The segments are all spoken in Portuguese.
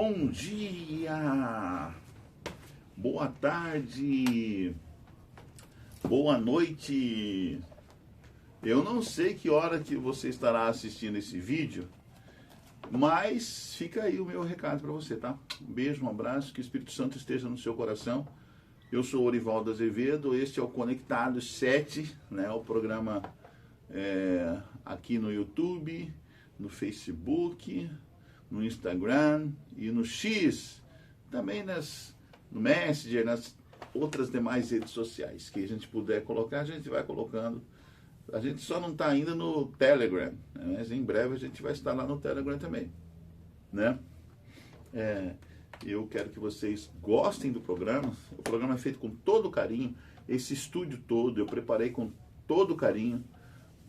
Bom dia, boa tarde, boa noite. Eu não sei que hora que você estará assistindo esse vídeo, mas fica aí o meu recado para você, tá? Um beijo, um abraço, que o Espírito Santo esteja no seu coração. Eu sou Orivaldo Azevedo, este é o Conectados 7, né? O programa aqui no YouTube, no Facebook, no Instagram e no X, também no Messenger, nas outras demais redes sociais que a gente puder colocar, a gente vai colocando. A gente só não está ainda no Telegram, né? Mas em breve a gente vai estar lá no Telegram também, né? Eu quero que vocês gostem do programa. O programa é feito com todo carinho. Esse estúdio todo eu preparei com todo carinho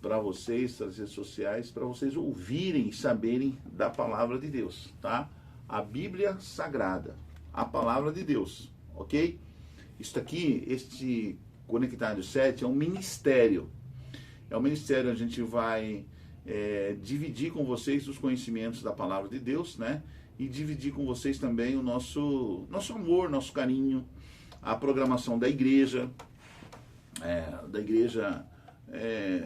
para vocês, as redes sociais, para vocês ouvirem e saberem da palavra de Deus, tá? A Bíblia Sagrada, a palavra de Deus, ok? Este Conectado 7 é um ministério. É um ministério, a gente vai dividir com vocês os conhecimentos da palavra de Deus, né? E dividir com vocês também o nosso amor, nosso carinho, a programação da igreja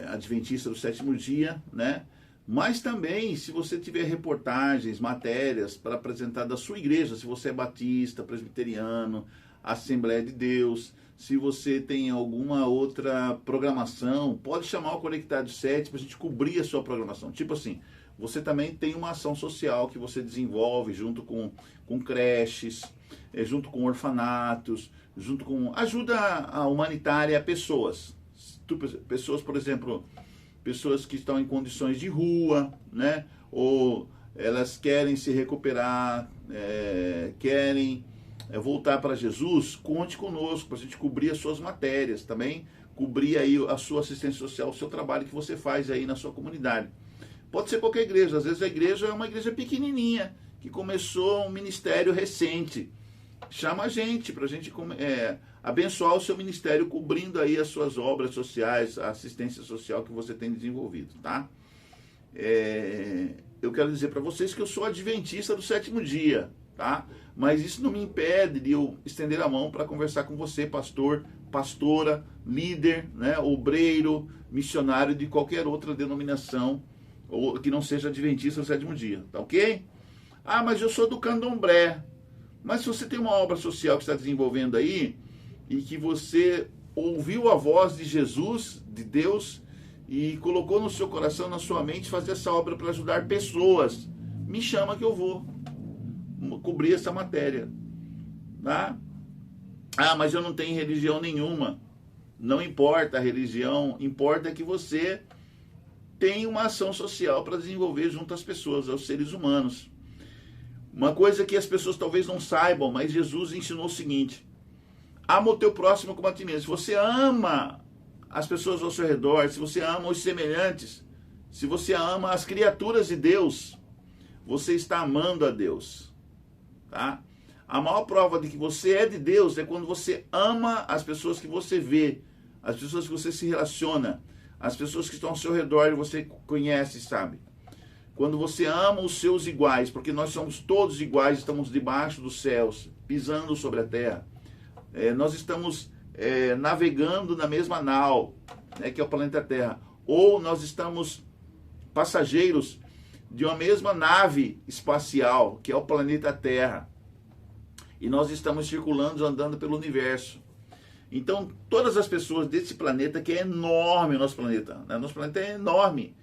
Adventista do Sétimo Dia, né? Mas também, se você tiver reportagens, matérias para apresentar da sua igreja, se você é batista, presbiteriano, Assembleia de Deus, se você tem alguma outra programação, pode chamar o Conectado 7 para a gente cobrir a sua programação. Tipo assim, você também tem uma ação social que você desenvolve junto com creches, junto com orfanatos, junto com ajuda humanitária a pessoas. Pessoas, por exemplo, pessoas que estão em condições de rua, né? Ou elas querem se recuperar, querem voltar para Jesus. Conte conosco para a gente cobrir as suas matérias, também cobrir aí a sua assistência social, o seu trabalho que você faz aí na sua comunidade. Pode ser qualquer igreja, às vezes a igreja é uma igreja pequenininha, que começou um ministério recente. Chama a gente para a gente abençoar o seu ministério, cobrindo aí as suas obras sociais, a assistência social que você tem desenvolvido, tá? Eu quero dizer para vocês que eu sou adventista do sétimo dia, tá? Mas isso não me impede de eu estender a mão para conversar com você, pastor, pastora, líder, né, obreiro, missionário de qualquer outra denominação, ou que não seja adventista do sétimo dia, tá ok? Ah, mas eu sou do candomblé. Mas se você tem uma obra social que está desenvolvendo aí, e que você ouviu a voz de Jesus, de Deus, e colocou no seu coração, na sua mente, fazer essa obra para ajudar pessoas, me chama que eu vou cobrir essa matéria, tá? Ah, mas eu não tenho religião nenhuma. Não importa a religião, importa que você tem uma ação social para desenvolver junto às pessoas, aos seres humanos. Uma coisa que as pessoas talvez não saibam, mas Jesus ensinou o seguinte: ama o teu próximo como a ti mesmo. Se você ama as pessoas ao seu redor, se você ama os semelhantes, se você ama as criaturas de Deus, você está amando a Deus, tá? A maior prova de que você é de Deus é quando você ama as pessoas que você vê, as pessoas que você se relaciona, as pessoas que estão ao seu redor e você conhece, sabe? Quando você ama os seus iguais, porque nós somos todos iguais, estamos debaixo dos céus, pisando sobre a terra. Nós estamos navegando na mesma nau, né, que é o planeta Terra. Ou nós estamos passageiros de uma mesma nave espacial, que é o planeta Terra. E nós estamos circulando, andando pelo universo. Então, todas as pessoas desse planeta, que é enorme o nosso planeta, né? Nosso planeta é enorme.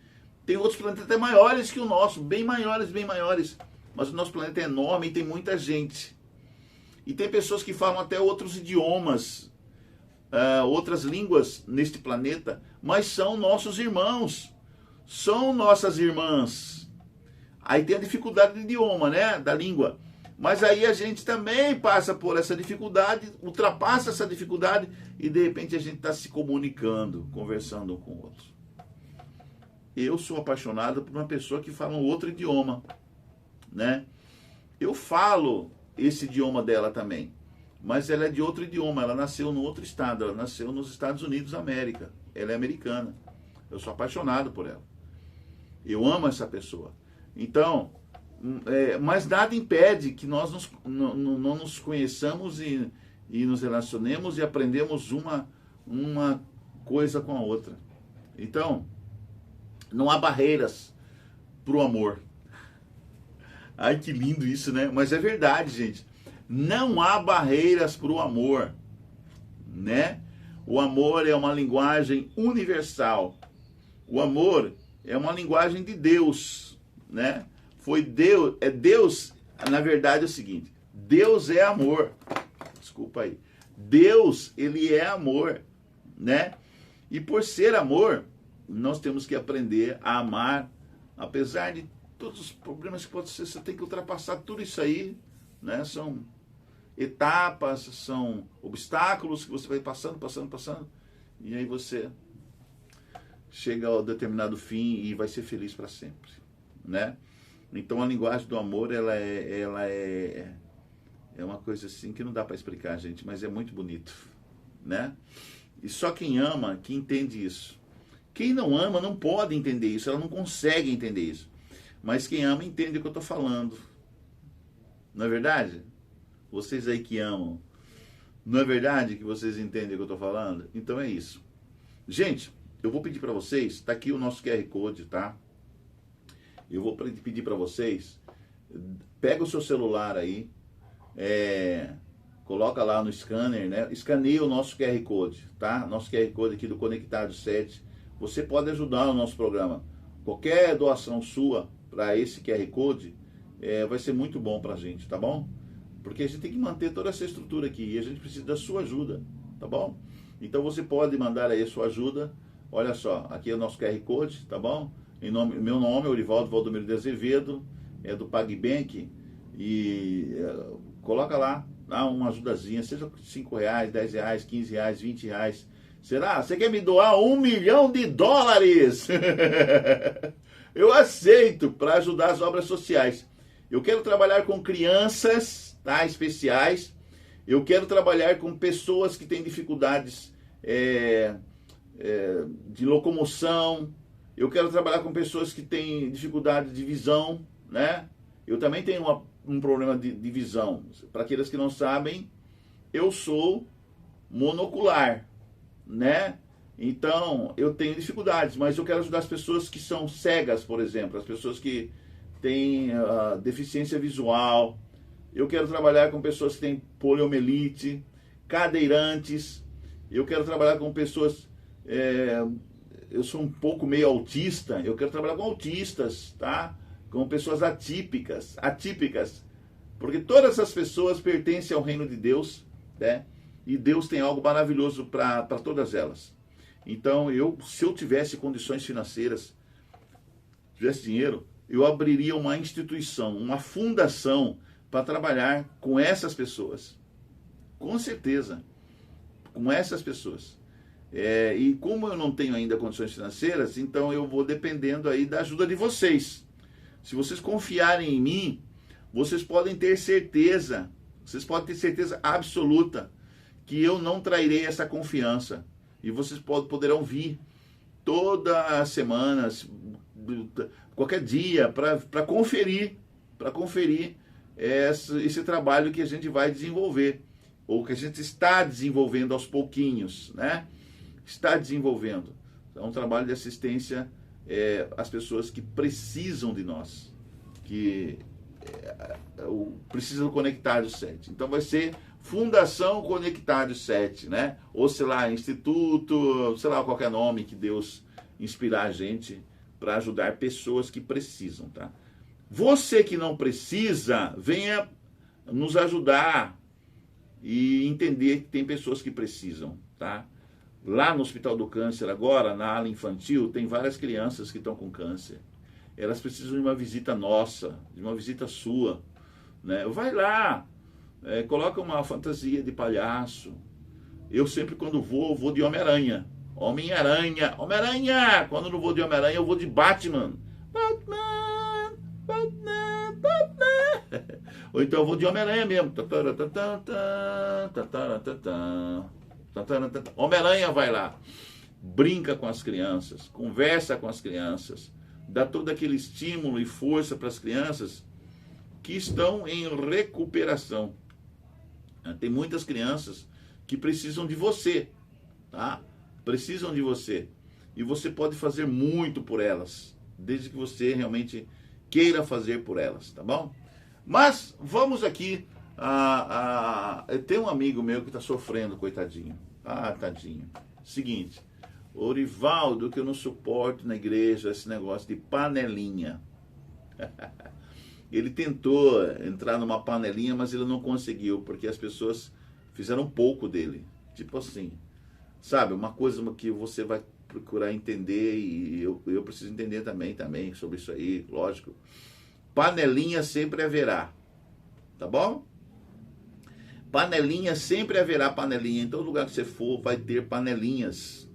Tem outros planetas até maiores que o nosso, bem maiores, bem maiores. Mas o nosso planeta é enorme e tem muita gente. E tem pessoas que falam até outros idiomas, outras línguas neste planeta, mas são nossos irmãos, são nossas irmãs. Aí tem a dificuldade do idioma, né, da língua. Mas aí a gente também passa por essa dificuldade, ultrapassa essa dificuldade e de repente a gente está se comunicando, conversando um com o outro. Eu sou apaixonado por uma pessoa que fala um outro idioma, né? Eu falo esse idioma dela também, mas ela é de outro idioma, ela nasceu no outro estado, ela nasceu nos Estados Unidos da América, ela é americana. Eu sou apaixonado por ela. Eu amo essa pessoa. Então, Mas nada impede que nós não nos conheçamos e nos relacionemos e aprendemos uma coisa com a outra. Então, não há barreiras para o amor. Ai, que lindo isso, né? Mas é verdade, gente. Não há barreiras para o amor, né? O amor é uma linguagem universal. O amor é uma linguagem de Deus, né? Foi Deus, na verdade é o seguinte, Deus é amor. Desculpa aí. Deus, ele é amor, né? E por ser amor, nós temos que aprender a amar, apesar de todos os problemas que pode ser, você tem que ultrapassar tudo isso aí, né? São etapas, são obstáculos que você vai passando, e aí você chega ao determinado fim e vai ser feliz para sempre, né? Então a linguagem do amor, ela é uma coisa assim que não dá para explicar, gente, mas é muito bonito, né? E só quem ama que entende isso. Quem não ama não pode entender isso, ela não consegue entender isso. Mas quem ama entende o que eu estou falando. Não é verdade? Vocês aí que amam, não é verdade que vocês entendem o que eu estou falando? Então é isso. Gente, eu vou pedir para vocês, está aqui o nosso QR Code, tá? Eu vou pedir para vocês, pega o seu celular aí, coloca lá no scanner, né? Escaneia o nosso QR Code, tá? Nosso QR Code aqui do Conectado 7. Você pode ajudar o nosso programa. Qualquer doação sua para esse QR Code vai ser muito bom para a gente, tá bom? Porque a gente tem que manter toda essa estrutura aqui e a gente precisa da sua ajuda, tá bom? Então você pode mandar aí a sua ajuda. Olha só, aqui é o nosso QR Code, tá bom? Meu nome é Orivaldo Valdomiro de Azevedo, é do PagBank, e coloca lá, dá uma ajudazinha, seja R$5, R$10, R$15, R$20. Será? Você quer me doar $1 milhão? Eu aceito para ajudar as obras sociais. Eu quero trabalhar com crianças, tá, especiais. Eu quero trabalhar com pessoas que têm dificuldades de locomoção. Eu quero trabalhar com pessoas que têm dificuldade de visão, né? Eu também tenho um problema de visão. Para aqueles que não sabem, eu sou monocular, né? Então, eu tenho dificuldades, mas eu quero ajudar as pessoas que são cegas, por exemplo, as pessoas que têm deficiência visual. Eu quero trabalhar com pessoas que têm poliomielite, cadeirantes. Eu quero trabalhar com pessoas... eu sou um pouco meio autista, eu quero trabalhar com autistas, tá? Com pessoas atípicas, porque todas essas pessoas pertencem ao reino de Deus, né? E Deus tem algo maravilhoso para todas elas. Então, se eu tivesse condições financeiras, tivesse dinheiro, eu abriria uma instituição, uma fundação para trabalhar com essas pessoas. Com certeza, com essas pessoas. E como eu não tenho ainda condições financeiras, então eu vou dependendo aí da ajuda de vocês. Se vocês confiarem em mim, vocês podem ter certeza absoluta que eu não trairei essa confiança. E vocês poderão vir todas as semanas, qualquer dia, para conferir esse trabalho que a gente vai desenvolver, ou que a gente está desenvolvendo aos pouquinhos, né? Está desenvolvendo. É um trabalho de assistência às pessoas que precisam de nós, que precisam do Conectado 7. Então vai ser Fundação Conectado 7, né? Ou sei lá, Instituto, sei lá, qualquer nome que Deus inspirar a gente para ajudar pessoas que precisam, tá? Você que não precisa, venha nos ajudar e entender que tem pessoas que precisam, tá? Lá no Hospital do Câncer agora, na ala infantil, tem várias crianças que estão com câncer. Elas precisam de uma visita nossa, de uma visita sua, né? Vai lá, coloca uma fantasia de palhaço. Eu sempre quando vou de Homem-Aranha. Homem-Aranha. Quando não vou de Homem-Aranha, eu vou de Batman. Ou então eu vou de Homem-Aranha mesmo. Homem-Aranha vai lá, brinca com as crianças, conversa com as crianças, dá todo aquele estímulo e força para as crianças, que estão em recuperação. Tem muitas crianças que precisam de você, tá? Precisam de você. E você pode fazer muito por elas, desde que você realmente queira fazer por elas, tá bom? Mas vamos aqui, tem um amigo meu que está sofrendo, coitadinho. Ah, tadinho. Seguinte, Orivaldo, que eu não suporto na igreja esse negócio de panelinha. Ele tentou entrar numa panelinha, mas ele não conseguiu, porque as pessoas fizeram pouco dele. Tipo assim, sabe, uma coisa que você vai procurar entender, e eu preciso entender também sobre isso aí, lógico. Panelinha sempre haverá, tá bom? Panelinha sempre haverá panelinha. Em todo lugar que você for, vai ter panelinhas.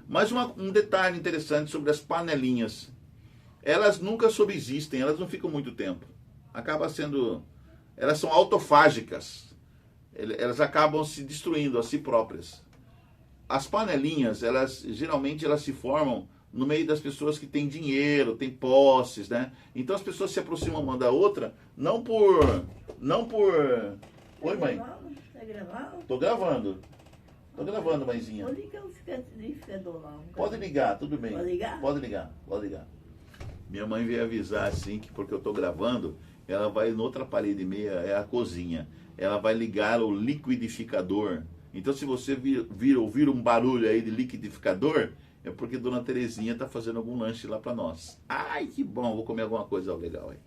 Mas um detalhe interessante sobre as panelinhas. Elas nunca subsistem, elas não ficam muito tempo. Acaba sendo... Elas são autofágicas. Elas acabam se destruindo a si próprias. As panelinhas, geralmente elas se formam no meio das pessoas que têm dinheiro, têm posses, né? Então as pessoas se aproximam uma da outra, não por... Oi, mãe. Tá gravando? Tô gravando. Tô gravando, mãezinha. Vou ligar o liquidificador lá. Pode ligar, tudo bem. Pode ligar? Pode ligar. Minha mãe veio avisar assim que porque eu tô gravando, ela vai noutra parede meia, é a cozinha. Ela vai ligar o liquidificador. Então se você ouvir um barulho aí de liquidificador, é porque Dona Terezinha tá fazendo algum lanche lá para nós. Ai, que bom, vou comer alguma coisa legal aí.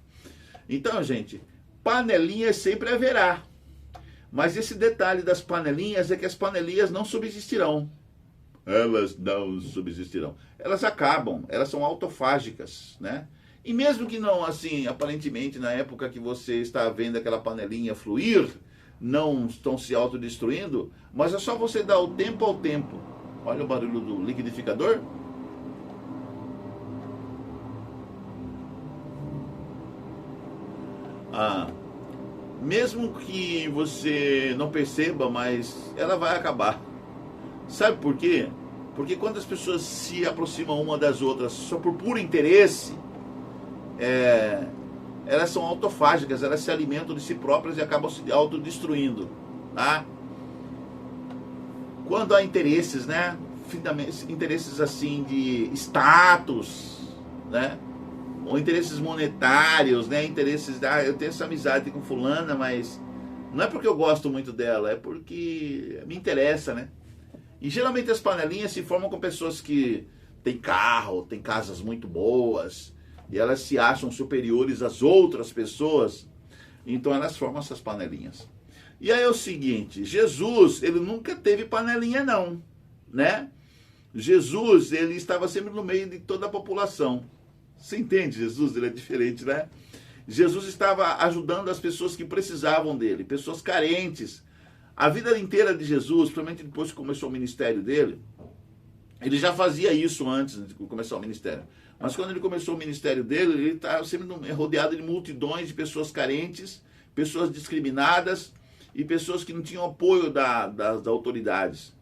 Então, gente, panelinhas sempre haverá. Mas esse detalhe das panelinhas é que as panelinhas não subsistirão. Elas não subsistirão. Elas acabam, elas são autofágicas, né? E mesmo que não, assim, aparentemente, na época que você está vendo aquela panelinha fluir, não estão se autodestruindo, mas é só você dar o tempo ao tempo. Olha o barulho do liquidificador. Mesmo que você não perceba, mas ela vai acabar. Sabe por quê? Porque quando as pessoas se aproximam uma das outras só por puro interesse, elas são autofágicas, elas se alimentam de si próprias e acabam se autodestruindo, tá? Quando há interesses, né? Interesses assim de status, né? Ou interesses monetários, né? Interesses, eu tenho essa amizade com fulana, mas não é porque eu gosto muito dela, é porque me interessa, né? E geralmente as panelinhas se formam com pessoas que têm carro, têm casas muito boas, e elas se acham superiores às outras pessoas, então elas formam essas panelinhas. E aí é o seguinte, Jesus, ele nunca teve panelinha não, né? Jesus, ele estava sempre no meio de toda a população. Você entende? Jesus, ele é diferente, né? Jesus estava ajudando as pessoas que precisavam dele, pessoas carentes. A vida inteira de Jesus, principalmente depois que começou o ministério dele, ele já fazia isso antes de começar o ministério. Mas quando ele começou o ministério dele, ele estava sempre rodeado de multidões de pessoas carentes, pessoas discriminadas e pessoas que não tinham apoio das autoridades.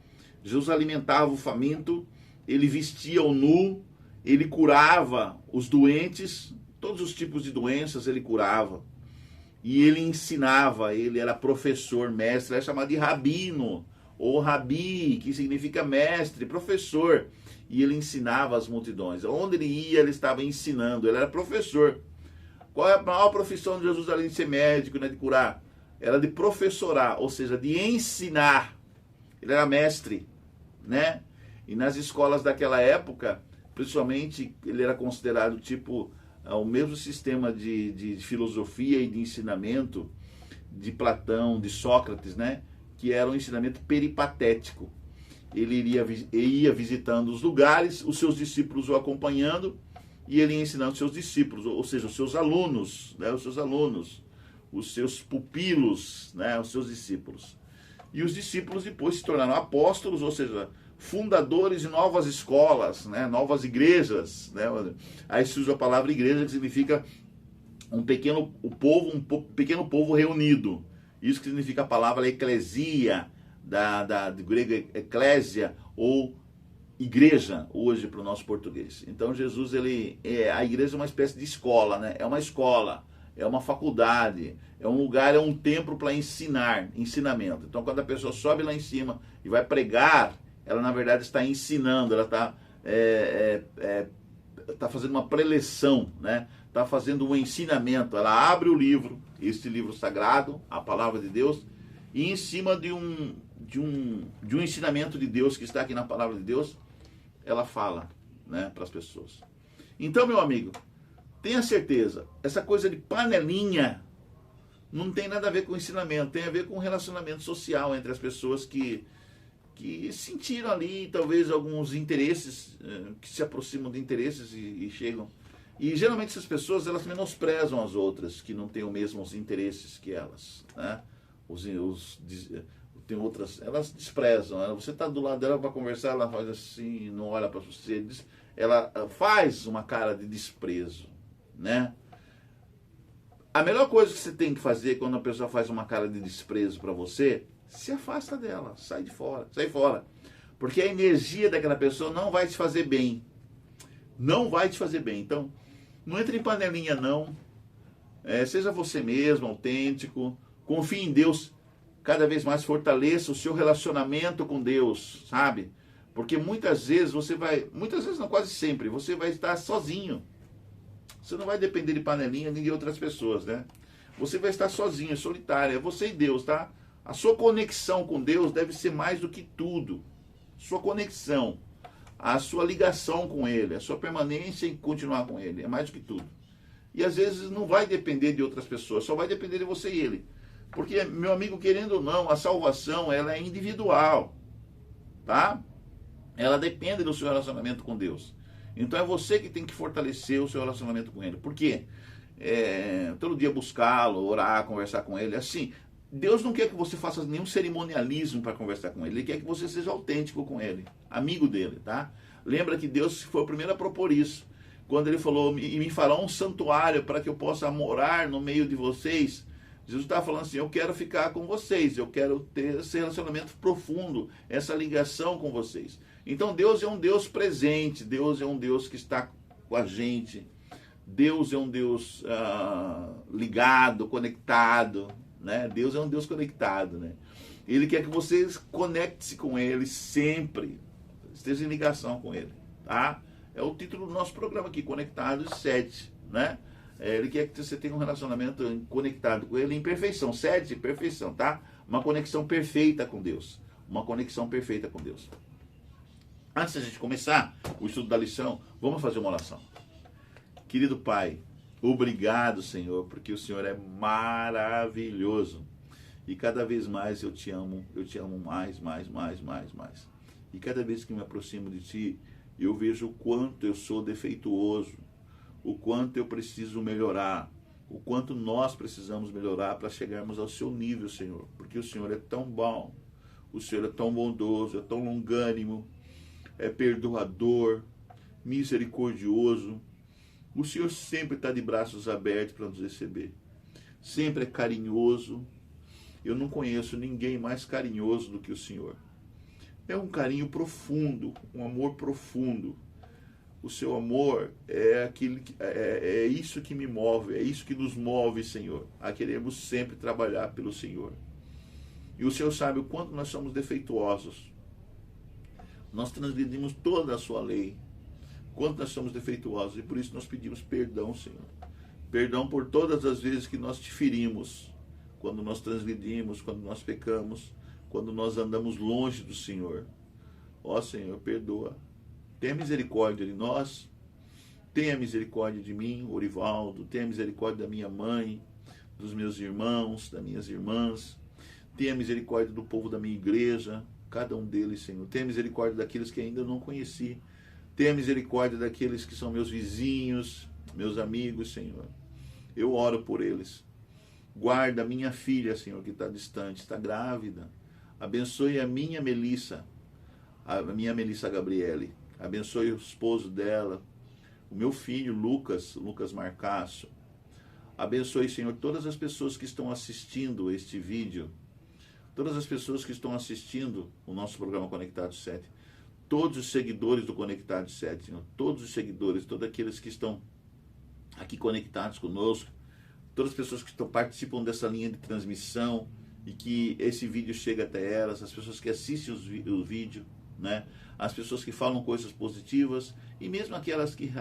Jesus alimentava o faminto, ele vestia o nu, ele curava os doentes, todos os tipos de doenças ele curava. E ele ensinava, ele era professor, mestre, era chamado de rabino, ou rabi, que significa mestre, professor. E ele ensinava as multidões. Onde ele ia, ele estava ensinando, ele era professor. Qual é a maior profissão de Jesus, além de ser médico, né, de curar? Era de professorar, ou seja, de ensinar. Ele era mestre, né? E nas escolas daquela época, principalmente, ele era considerado tipo o mesmo sistema de filosofia e de ensinamento de Platão, de Sócrates, né? Que era um ensinamento peripatético. Ele ia visitando os lugares, os seus discípulos o acompanhando, e ele ia ensinando os seus discípulos, ou seja, os seus alunos, né? Os seus pupilos, né? Os seus discípulos. E os discípulos depois se tornaram apóstolos, ou seja, fundadores de novas escolas, né, novas igrejas, né? Aí se usa a palavra igreja, que significa um pequeno povo reunido. Isso que significa a palavra eclesia, do grego eclésia, ou igreja, hoje para o nosso português. Então Jesus, a igreja é uma espécie de escola, né? É uma escola, é uma faculdade, é um lugar, é um templo para ensinamento. Então, quando a pessoa sobe lá em cima e vai pregar, ela na verdade está ensinando, ela está tá fazendo uma preleção, né? Está fazendo um ensinamento. Ela abre o livro, este livro sagrado, a palavra de Deus, e em cima de um ensinamento de Deus que está aqui na palavra de Deus, ela fala, né, para as pessoas. Então, meu amigo, tenha certeza, essa coisa de panelinha não tem nada a ver com ensinamento, tem a ver com relacionamento social entre as pessoas que sentiram ali talvez alguns interesses, que se aproximam de interesses e chegam. E geralmente essas pessoas, elas menosprezam as outras que não têm os mesmos interesses que elas, né? Tem outras, elas desprezam. Você está do lado dela para conversar, ela faz assim, não olha para você, ela faz uma cara de desprezo, né? A melhor coisa que você tem que fazer quando a pessoa faz uma cara de desprezo para você, se afasta dela, sai fora. Porque a energia daquela pessoa não vai te fazer bem. Não vai te fazer bem. Então, não entre em panelinha, não. Seja você mesmo, autêntico. Confie em Deus. Cada vez mais fortaleça o seu relacionamento com Deus, sabe? Porque muitas vezes não, quase sempre, você vai estar sozinho. Você não vai depender de panelinha nem de outras pessoas, né? Você vai estar sozinho, solitário. É você e Deus, tá? A sua conexão com Deus deve ser mais do que tudo. Sua conexão, a sua ligação com Ele, a sua permanência em continuar com Ele, é mais do que tudo. E às vezes não vai depender de outras pessoas, só vai depender de você e Ele. Porque, meu amigo, querendo ou não, a salvação, ela é individual, tá? Ela depende do seu relacionamento com Deus. Então é você que tem que fortalecer o seu relacionamento com Ele. Por quê? Todo dia buscá-lo, orar, conversar com Ele. Assim, Deus não quer que você faça nenhum cerimonialismo para conversar com Ele. Ele quer que você seja autêntico com Ele, amigo dele, tá? Lembra que Deus foi o primeiro a propor isso. Quando Ele falou, e me fará um santuário para que eu possa morar no meio de vocês. Jesus estava falando assim, eu quero ficar com vocês, eu quero ter esse relacionamento profundo, essa ligação com vocês. Então Deus é um Deus presente, Deus é um Deus que está com a gente, Deus é um Deus ligado, conectado, né? Deus é um Deus conectado, né? Ele quer que você conecte-se com Ele sempre, esteja em ligação com Ele, tá? É o título do nosso programa aqui, Conectados 7, né? Ele quer que você tenha um relacionamento conectado com Ele em perfeição, 7, perfeição, tá? Uma conexão perfeita com Deus, uma conexão perfeita com Deus. Antes da gente começar o estudo da lição, vamos fazer uma oração. Querido Pai, obrigado, Senhor, porque o Senhor é maravilhoso. E cada vez mais eu te amo mais. E cada vez que me aproximo de Ti, eu vejo o quanto eu sou defeituoso, o quanto eu preciso melhorar, o quanto nós precisamos melhorar para chegarmos ao Seu nível, Senhor. Porque o Senhor é tão bom, o Senhor é tão bondoso, é tão longânimo, é perdoador, misericordioso. O Senhor sempre está de braços abertos para nos receber. Sempre é carinhoso. Eu não conheço ninguém mais carinhoso do que o Senhor. É um carinho profundo, um amor profundo. O seu amor é isso que me move, é isso que nos move, Senhor, a queremos sempre trabalhar pelo Senhor. E o Senhor sabe o quanto nós somos defeituosos. Nós transgredimos toda a sua lei. Quanto nós somos defeituosos. E por isso nós pedimos perdão, Senhor. Perdão por todas as vezes que nós te ferimos. Quando nós transgredimos, quando nós pecamos, quando nós andamos longe do Senhor. Ó Senhor, perdoa. Tenha misericórdia de nós. Tenha misericórdia de mim, Orivaldo. Tenha misericórdia da minha mãe, dos meus irmãos, das minhas irmãs. Tenha misericórdia do povo da minha igreja, cada um deles, Senhor. Tenha misericórdia daqueles que ainda não conheci. Tenha misericórdia daqueles que são meus vizinhos, meus amigos, Senhor. Eu oro por eles. Guarda a minha filha, Senhor, que está distante, está grávida. Abençoe a minha Melissa Gabriele. Abençoe o esposo dela, o meu filho Lucas Marcasso. Abençoe, Senhor, todas as pessoas que estão assistindo este vídeo, todas as pessoas que estão assistindo o nosso programa Conectados 7, todos os seguidores do Conectados 7, Senhor, todos os seguidores, todos aqueles que estão aqui conectados conosco, todas as pessoas que participam dessa linha de transmissão e que esse vídeo chega até elas, as pessoas que assistem o vídeo, né? As pessoas que falam coisas positivas e mesmo aquelas que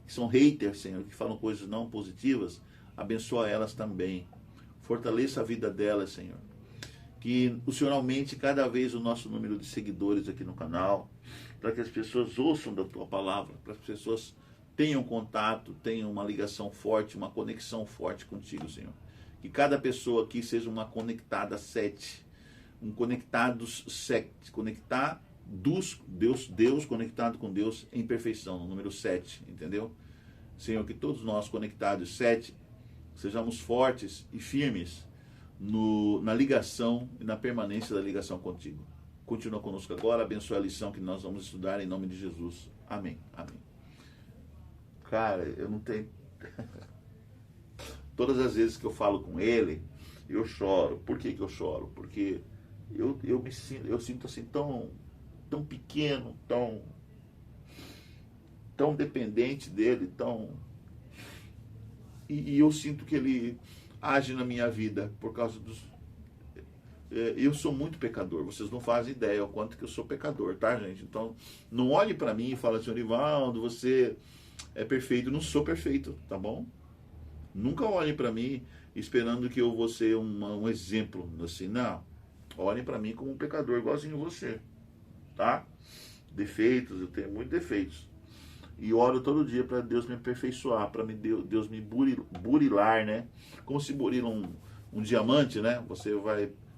são haters, Senhor, que falam coisas não positivas, abençoa elas também. Fortaleça a vida delas, Senhor. Que o Senhor aumente cada vez o nosso número de seguidores aqui no canal, para que as pessoas ouçam da Tua palavra, para que as pessoas tenham contato, tenham uma ligação forte, uma conexão forte contigo, Senhor. Que cada pessoa aqui seja uma conectada 7, um conectados 7, conectar Deus conectado com Deus em perfeição, no número 7, entendeu? Senhor, que todos nós conectados 7, sejamos fortes e firmes na ligação e na permanência da ligação contigo. Continua conosco agora, abençoe a lição que nós vamos estudar em nome de Jesus. Amém. Amém. Cara, eu não tenho... Todas as vezes que eu falo com ele, eu choro. Por que que eu choro? Porque eu sinto assim tão pequeno, tão dependente dele, e eu sinto que ele age na minha vida por causa dos... Eu sou muito pecador, vocês não fazem ideia o quanto que eu sou pecador, tá, gente? Então, não olhe para mim e fale assim, Orivaldo, você é perfeito. Eu não sou perfeito, tá bom? Nunca olhem para mim esperando que eu vou ser um exemplo, assim, não. Olhem para mim como um pecador, igualzinho você, tá? Defeitos, eu tenho muitos defeitos. E oro todo dia para Deus me aperfeiçoar, para Deus me burilar, né? Como se burila um diamante, né? Você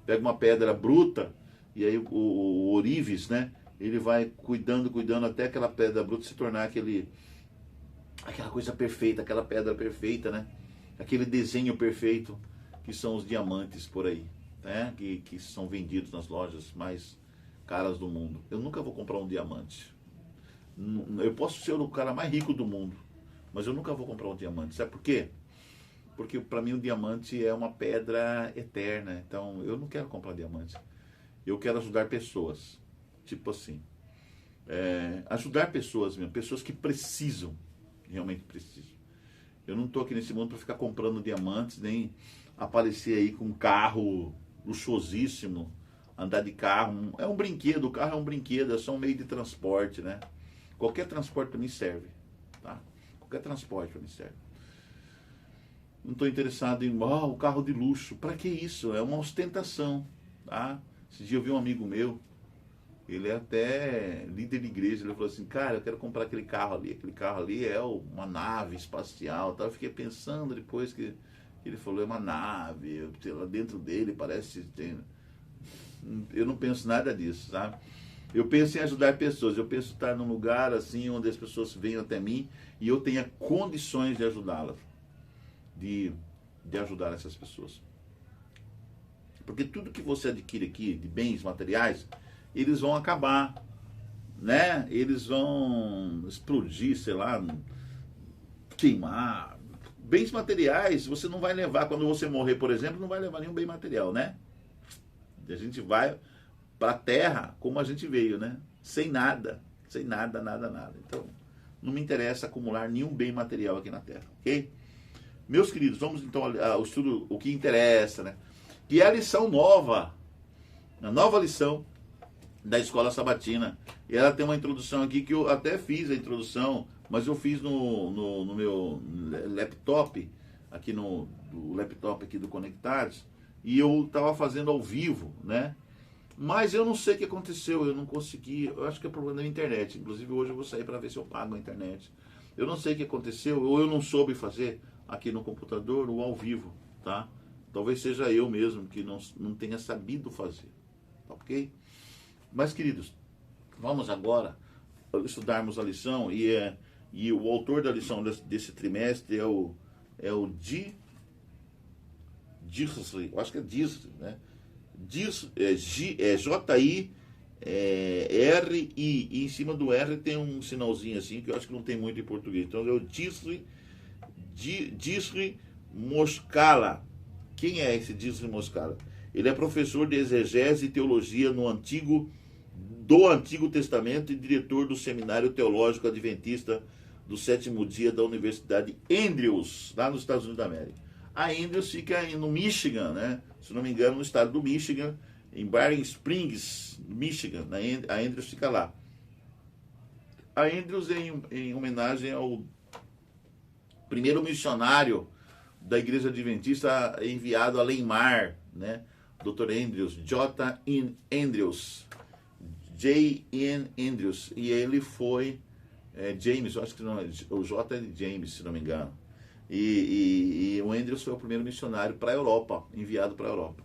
pega uma pedra bruta e aí o ourives, né? Ele vai cuidando até aquela pedra bruta se tornar aquela coisa perfeita, aquela pedra perfeita, né? Aquele desenho perfeito que são os diamantes por aí, né? Que são vendidos nas lojas mais caras do mundo. Eu nunca vou comprar um diamante. Eu posso ser o cara mais rico do mundo, mas eu nunca vou comprar um diamante. Sabe por quê? Porque para mim o diamante é uma pedra eterna. Então eu não quero comprar diamante. Eu quero ajudar pessoas. Tipo assim. Ajudar pessoas mesmo. Pessoas que precisam. Realmente precisam. Eu não estou aqui nesse mundo para ficar comprando diamantes, nem aparecer aí com um carro luxuosíssimo. Andar de carro. É um brinquedo. O carro é um brinquedo. É só um meio de transporte, né? Qualquer transporte para mim serve. Tá? Qualquer transporte para mim serve. Não estou interessado em o carro de luxo. Para que isso? É uma ostentação. Tá? Esse dia eu vi um amigo meu, ele é até líder de igreja, ele falou assim, cara, eu quero comprar aquele carro ali. Aquele carro ali é uma nave espacial. Tá? Eu fiquei pensando depois que ele falou, é uma nave, lá dentro dele parece... Eu não penso nada disso, sabe? Eu penso em ajudar pessoas, eu penso em estar num lugar assim, onde as pessoas venham até mim e eu tenha condições de ajudá-las, de ajudar essas pessoas. Porque tudo que você adquire aqui, de bens materiais, eles vão acabar, né? Eles vão explodir, sei lá, queimar. Bens materiais você não vai levar, quando você morrer, por exemplo, não vai levar nenhum bem material, né? A gente vai para a terra como a gente veio, né? Sem nada, nada. Então, não me interessa acumular nenhum bem material aqui na terra, ok? Meus queridos, vamos então ao estudo, o que interessa, né? Que é a lição nova, a nova lição da Escola Sabatina. E ela tem uma introdução aqui que eu até fiz a introdução, mas eu fiz no meu laptop, aqui no laptop aqui do Conectados, e eu estava fazendo ao vivo, né? Mas eu não sei o que aconteceu, eu não consegui, eu acho que é problema da internet. Inclusive hoje eu vou sair para ver se eu pago a internet. Eu não sei o que aconteceu, ou eu não soube fazer aqui no computador o ao vivo, tá? Talvez seja eu mesmo que não tenha sabido fazer, tá ok? Mas queridos, vamos agora estudarmos a lição e o autor da lição desse trimestre é o Disley, eu acho que é Disley, né? J-I-R-I, e em cima do R tem um sinalzinho assim, que eu acho que não tem muito em português. Então é o Disley Moscala. Quem é esse Disley Moscala? Ele é professor de exegese e teologia do Antigo Testamento e diretor do Seminário Teológico Adventista do Sétimo Dia da Universidade Andrews, lá nos Estados Unidos da América. A Andrews fica no Michigan, né? Se não me engano, no estado do Michigan, em Barring Springs, Michigan. A Andrews fica lá. A Andrews em homenagem ao primeiro missionário da Igreja Adventista enviado a Leimar, né? Dr. Andrews, J. Andrews, J. N. Andrews, e ele foi James, eu acho que não, o J. é de James, se não me engano. E o Andrews foi o primeiro missionário para a Europa, enviado para a Europa.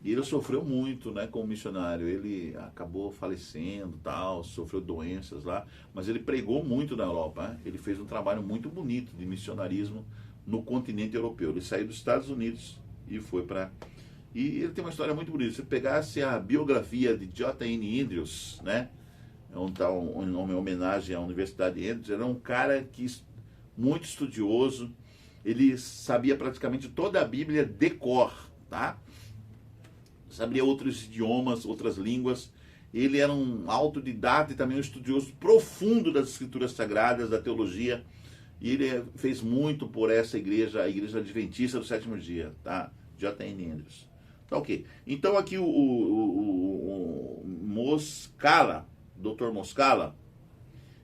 E ele sofreu muito, né, como missionário. Ele acabou falecendo, tal, sofreu doenças lá, mas ele pregou muito na Europa, né? Ele fez um trabalho muito bonito de missionarismo no continente europeu. Ele saiu dos Estados Unidos e foi para... E ele tem uma história muito bonita. Se você pegasse a biografia de J.N. Andrews, né, uma homenagem à Universidade de Andrews, era um cara muito estudioso. Ele sabia praticamente toda a Bíblia de cor, tá? Sabia outros idiomas, outras línguas. Ele era um autodidata e também um estudioso profundo das Escrituras Sagradas, da teologia. E ele fez muito por essa igreja, a Igreja Adventista do Sétimo Dia, tá? J.N. Andrews. Tá, ok. Então aqui o Moscala, Dr. Moscala,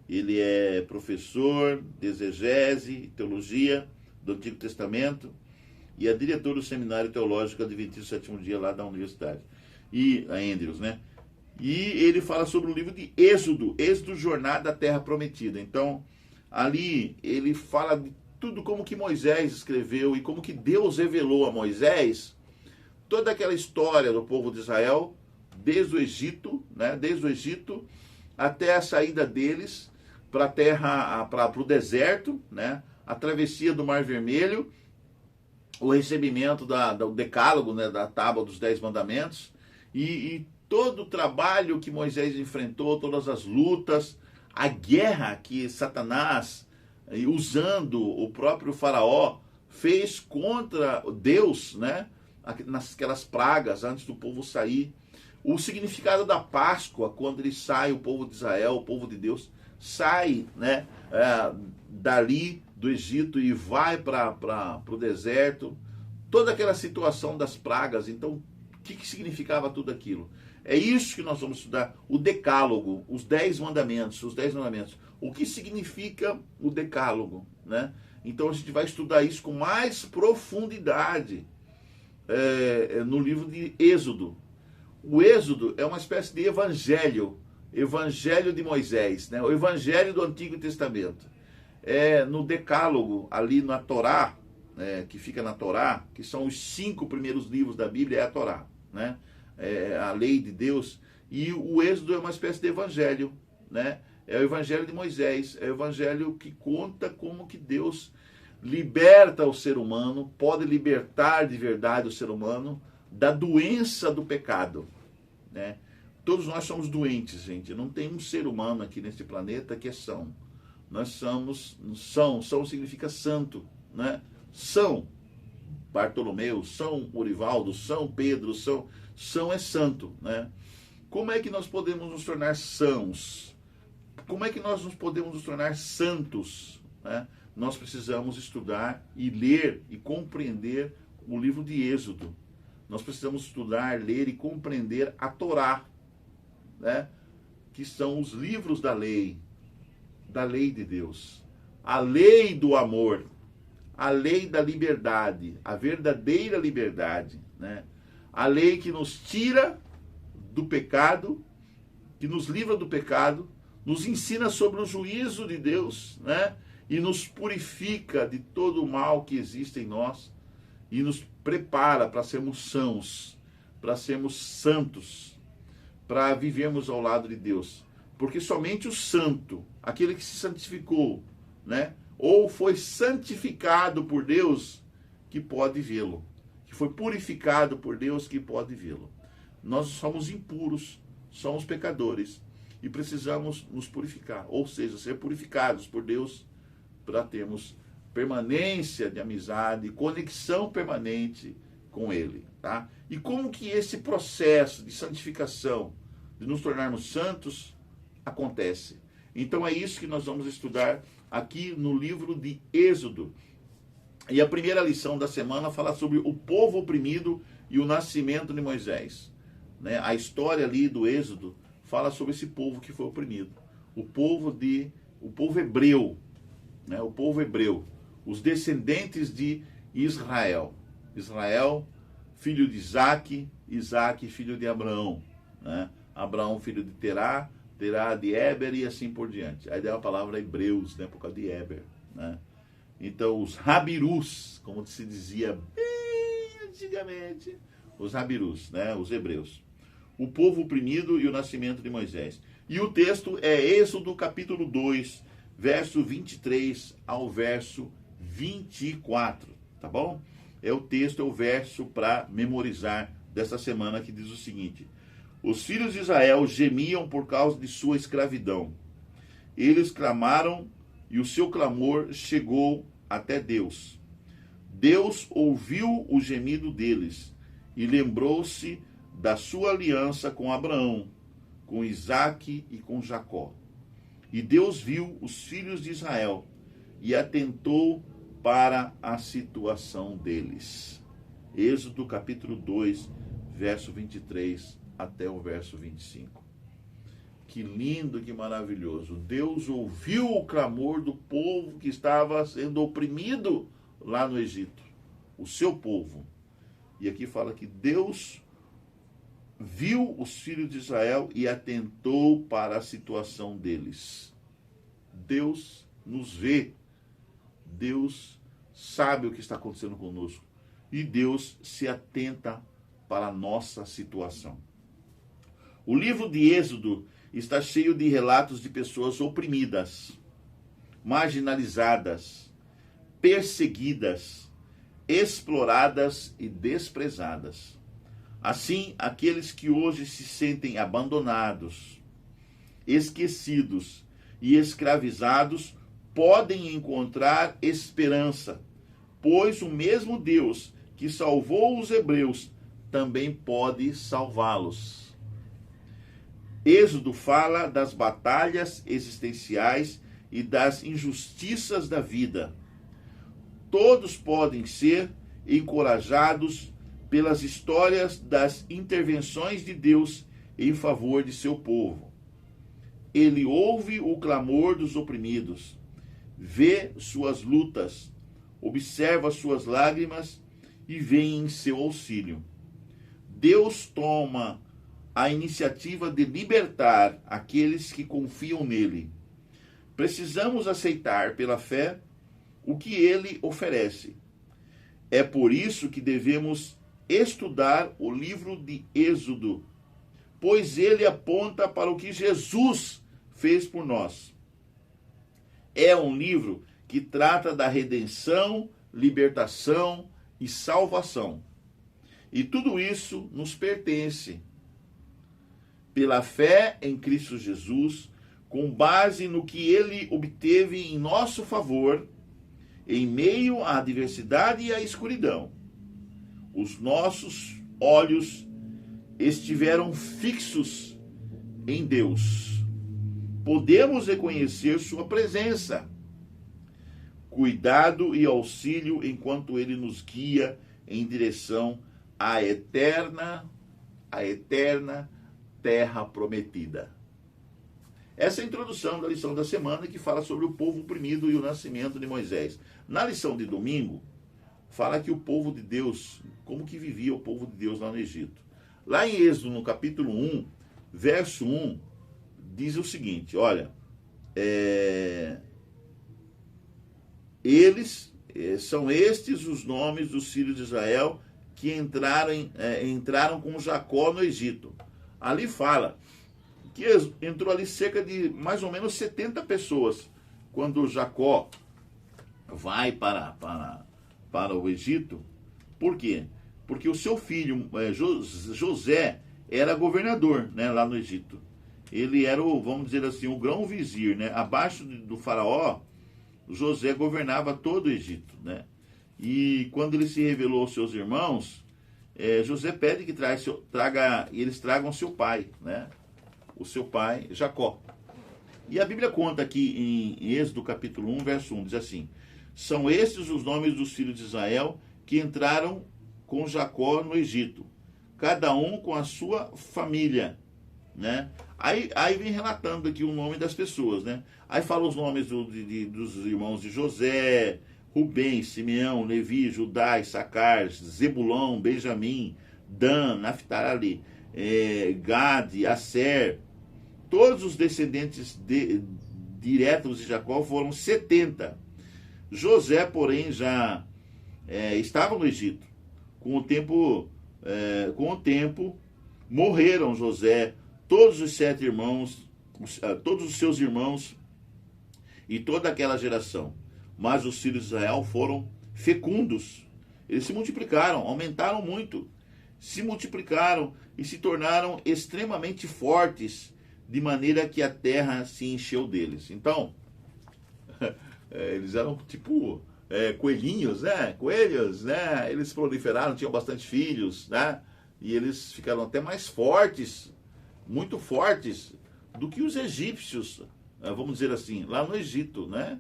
ele é professor de exegese, teologia do Antigo Testamento, e é diretor do Seminário Teológico Adventista do Sétimo Dia lá da universidade. E a Andrews, né? E ele fala sobre o livro de Êxodo, Jornada à Terra Prometida. Então, ali ele fala de tudo como que Moisés escreveu e como que Deus revelou a Moisés toda aquela história do povo de Israel, desde o Egito, né? Desde o Egito até a saída deles para a terra, para o deserto, né? A travessia do Mar Vermelho, o recebimento do decálogo, né, da tábua dos 10 mandamentos, e todo o trabalho que Moisés enfrentou, todas as lutas, a guerra que Satanás, usando o próprio faraó, fez contra Deus, né, naquelas pragas antes do povo sair. O significado da Páscoa, quando ele sai, o povo de Israel, o povo de Deus, sai, né, dali do Egito e vai para o deserto, toda aquela situação das pragas. Então, o que significava tudo aquilo? É isso que nós vamos estudar, o decálogo, os 10 mandamentos, o que significa o decálogo, né? Então a gente vai estudar isso com mais profundidade no livro de Êxodo. O Êxodo é uma espécie de evangelho de Moisés, né? O evangelho do Antigo Testamento. No decálogo, ali na Torá, que fica na Torá, que são os 5 primeiros livros da Bíblia, é a Torá, né? A lei de Deus. E o Êxodo é uma espécie de evangelho, né? É o evangelho de Moisés, é o evangelho que conta como que Deus liberta o ser humano, pode libertar de verdade o ser humano da doença do pecado, né? Todos nós somos doentes, gente. Não tem um ser humano aqui neste planeta que é são. Nós somos, são significa santo, né? São Bartolomeu, São Orivaldo, São Pedro, São é santo, né? Como é que nós podemos nos tornar sãos? Como é que nós podemos nos tornar santos, né? Nós precisamos estudar e ler e compreender o livro de Êxodo. Nós precisamos estudar, ler e compreender a Torá, né? Que são os livros da lei de Deus, a lei do amor, a lei da liberdade, a verdadeira liberdade, né? A lei que nos tira do pecado, que nos livra do pecado, nos ensina sobre o juízo de Deus, né? E nos purifica de todo o mal que existe em nós e nos prepara para sermos sãos, para sermos santos, para vivermos ao lado de Deus. Porque somente o santo, aquele que se santificou, né, ou foi santificado por Deus, que pode vê-lo. Que foi purificado por Deus, que pode vê-lo. Nós somos impuros, somos pecadores e precisamos nos purificar. Ou seja, ser purificados por Deus para termos permanência de amizade, conexão permanente com Ele. Tá? E como que esse processo de santificação, de nos tornarmos santos, acontece? Então é isso que nós vamos estudar aqui no livro de Êxodo. E a primeira lição da semana fala sobre o povo oprimido e o nascimento de Moisés. Né? A história ali do Êxodo fala sobre esse povo que foi oprimido. O povo hebreu, né? O povo hebreu, os descendentes de Israel. Israel, filho de Isaac, Isaac, filho de Abraão, né? Abraão, filho de Terá, Terá de Éber e assim por diante. Aí deu a palavra hebreus, né? Por causa de Éber, né? Então, os Rabirus, como se dizia bem antigamente, os Rabirus, né? Os hebreus. O povo oprimido e o nascimento de Moisés. E o texto é Êxodo capítulo 2, verso 23 ao verso 24, tá bom? É o texto, é o verso para memorizar desta semana, que diz o seguinte: os filhos de Israel gemiam por causa de sua escravidão. Eles clamaram e o seu clamor chegou até Deus. Deus ouviu o gemido deles e lembrou-se da sua aliança com Abraão, com Isaque e com Jacó. E Deus viu os filhos de Israel e atentou para a situação deles. Êxodo capítulo 2, verso 23 até o verso 25. Que lindo, que maravilhoso. Deus ouviu o clamor do povo que estava sendo oprimido lá no Egito. O seu povo. E aqui fala que Deus viu os filhos de Israel e atentou para a situação deles. Deus nos vê. Deus sabe o que está acontecendo conosco. E Deus se atenta para a nossa situação. O livro de Êxodo está cheio de relatos de pessoas oprimidas, marginalizadas, perseguidas, exploradas e desprezadas. Assim, aqueles que hoje se sentem abandonados, esquecidos e escravizados podem encontrar esperança, pois o mesmo Deus que salvou os hebreus também pode salvá-los. Êxodo fala das batalhas existenciais e das injustiças da vida. Todos podem ser encorajados pelas histórias das intervenções de Deus em favor de seu povo. Ele ouve o clamor dos oprimidos, vê suas lutas, observa suas lágrimas e vem em seu auxílio. Deus toma a iniciativa de libertar aqueles que confiam nele. Precisamos aceitar pela fé o que ele oferece. É por isso que devemos estudar o livro de Êxodo, pois ele aponta para o que Jesus fez por nós. É um livro que trata da redenção, libertação e salvação. E tudo isso nos pertence. Pela fé em Cristo Jesus, com base no que ele obteve em nosso favor, em meio à adversidade e à escuridão. Os nossos olhos estiveram fixos em Deus. Podemos reconhecer sua presença, cuidado e auxílio enquanto ele nos guia em direção à eterna terra prometida. Essa é a introdução da lição da semana, que fala sobre o povo oprimido e o nascimento de Moisés. Na lição de domingo, fala que o povo de Deus, como que vivia o povo de Deus lá no Egito. Lá em Êxodo, no capítulo 1, verso 1, diz o seguinte, olha, são estes os nomes dos filhos de Israel que entraram com Jacó no Egito. Ali fala que entrou ali cerca de mais ou menos 70 pessoas quando Jacó vai para o Egito. Por quê? Porque o seu filho José era governador, né, lá no Egito. Ele era vamos dizer assim, o grão-vizir, né? Abaixo do faraó, José governava todo o Egito, né? E quando ele se revelou aos seus irmãos, José pede que eles tragam seu pai, né? O seu pai, Jacó. E a Bíblia conta aqui em Êxodo capítulo 1, verso 1, diz assim: São estes os nomes dos filhos de Israel que entraram com Jacó no Egito, cada um com a sua família, né? Aí vem relatando aqui o nome das pessoas, né? Aí fala os nomes dos irmãos de José, Rubem, Simeão, Levi, Judá, Issacar, Zebulão, Benjamim, Dan, Naftali, Gade, Asser. Todos os descendentes diretos de Jacó foram 70. José, porém, já estava no Egito. Com o tempo, morreram José, todos os 7 irmãos, todos os seus irmãos e toda aquela geração. Mas os filhos de Israel foram fecundos. Eles se multiplicaram, aumentaram muito. Se multiplicaram e se tornaram extremamente fortes, de maneira que a terra se encheu deles. Então, eles eram tipo coelhinhos, né? Coelhos, né? Eles proliferaram, tinham bastante filhos, né? E eles ficaram até mais fortes, muito fortes, do que os egípcios, vamos dizer assim, lá no Egito, né?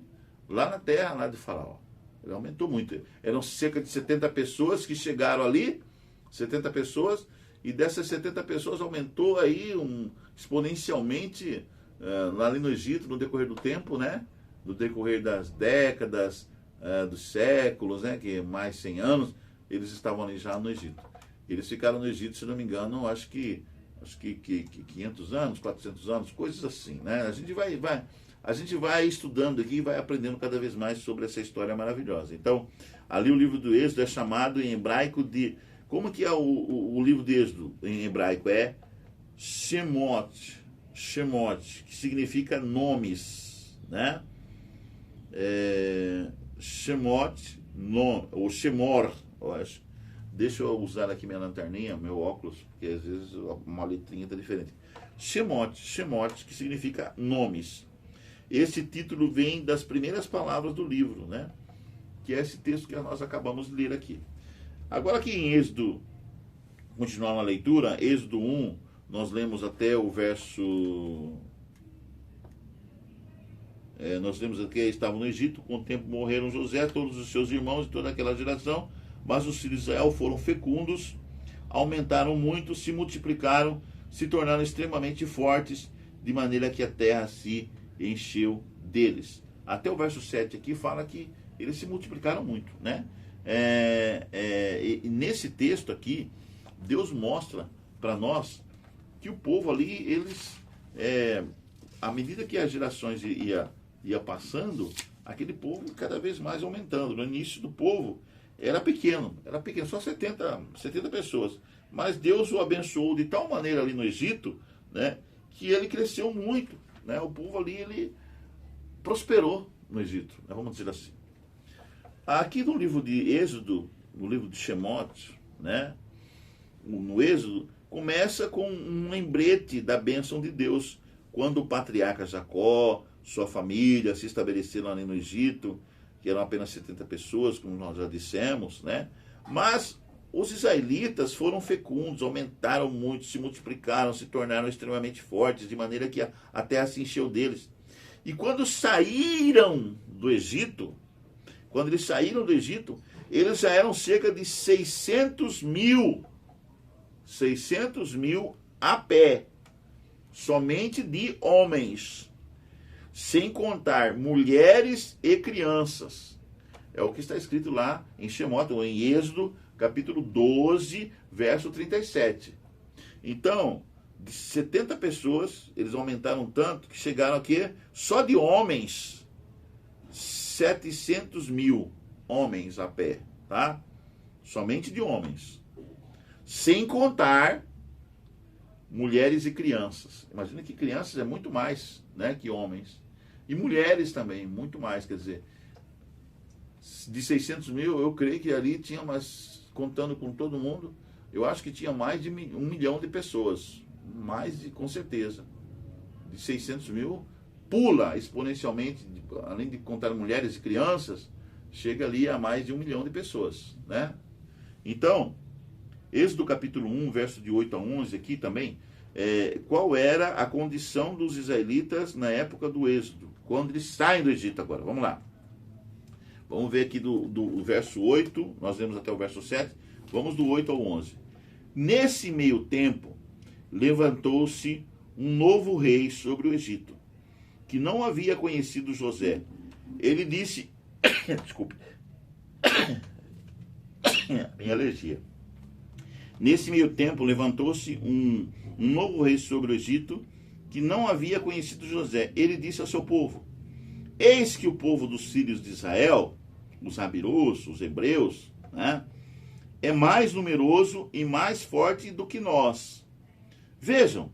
Lá na terra, lá de Faraó. Ele aumentou muito. Eram cerca de 70 pessoas que chegaram ali, 70 pessoas, e dessas 70 pessoas aumentou aí exponencialmente lá no Egito, no decorrer do tempo, né? No decorrer das décadas, dos séculos, né? Que mais 100 anos, eles estavam ali já no Egito. Eles ficaram no Egito, se não me engano, acho que 500 anos, 400 anos, coisas assim, né? A gente vai estudando aqui e vai aprendendo cada vez mais sobre essa história maravilhosa. Então, ali o livro do Êxodo é chamado em hebraico de... Como que é o livro de Êxodo em hebraico? É Shemot, que significa nomes, né? Shemot, ou Shemor, eu acho. Deixa eu usar aqui minha lanterninha, meu óculos, porque às vezes uma letrinha está diferente. Shemot, que significa nomes. Esse título vem das primeiras palavras do livro, né? Que é esse texto que nós acabamos de ler aqui. Agora aqui em Êxodo, continuando a leitura, Êxodo 1, nós lemos até o verso... nós lemos aqui, estavam no Egito, com o tempo morreram José, todos os seus irmãos e toda aquela geração, mas os filhos de Israel foram fecundos, aumentaram muito, se multiplicaram, se tornaram extremamente fortes, de maneira que a terra se encheu deles. Até o verso 7 aqui fala que eles se multiplicaram muito, né? E nesse texto aqui, Deus mostra para nós que o povo ali, eles, à medida que as gerações ia passando, aquele povo cada vez mais aumentando. No início do povo era pequeno, só 70 pessoas. Mas Deus o abençoou de tal maneira ali no Egito, né, que ele cresceu muito, né? O povo ali, ele prosperou no Egito, né, vamos dizer assim. Aqui no livro de Êxodo, no livro de Shemot, né, no Êxodo, começa com um lembrete da bênção de Deus, quando o patriarca Jacó, sua família, se estabeleceram ali no Egito, que eram apenas 70 pessoas, como nós já dissemos, né? Mas os israelitas foram fecundos, aumentaram muito, se multiplicaram, se tornaram extremamente fortes, de maneira que a terra se encheu deles. E quando saíram do Egito, eles já eram cerca de 600 mil a pé, somente de homens, sem contar mulheres e crianças. É o que está escrito lá em Shemot, ou em Êxodo, capítulo 12, verso 37. Então, de 70 pessoas, eles aumentaram tanto que chegaram aqui, só de homens, 700 mil homens a pé, tá? Somente de homens. Sem contar mulheres e crianças. Imagina que crianças é muito mais, né, que homens. E mulheres também, muito mais. Quer dizer, de 600 mil, eu creio que ali tinha mais, contando com todo mundo, eu acho que tinha mais de 1 milhão de pessoas. Com certeza. De 600 mil, pula exponencialmente, além de contar mulheres e crianças, chega ali a mais de 1 milhão de pessoas, né? Então, Êxodo capítulo 1, verso de 8 a 11, aqui também, qual era a condição dos israelitas na época do Êxodo, quando eles saem do Egito agora. Vamos lá. Vamos ver aqui do verso 8, nós vemos até o verso 7, vamos do 8 ao 11. Nesse meio tempo, levantou-se um novo rei sobre o Egito, que não havia conhecido José. Ele disse, desculpe, minha alergia. Nesse meio tempo, levantou-se um novo rei sobre o Egito, que não havia conhecido José. Ele disse ao seu povo, eis que o povo dos filhos de Israel, os rabirus, os hebreus, né, é mais numeroso e mais forte do que nós. Vejam,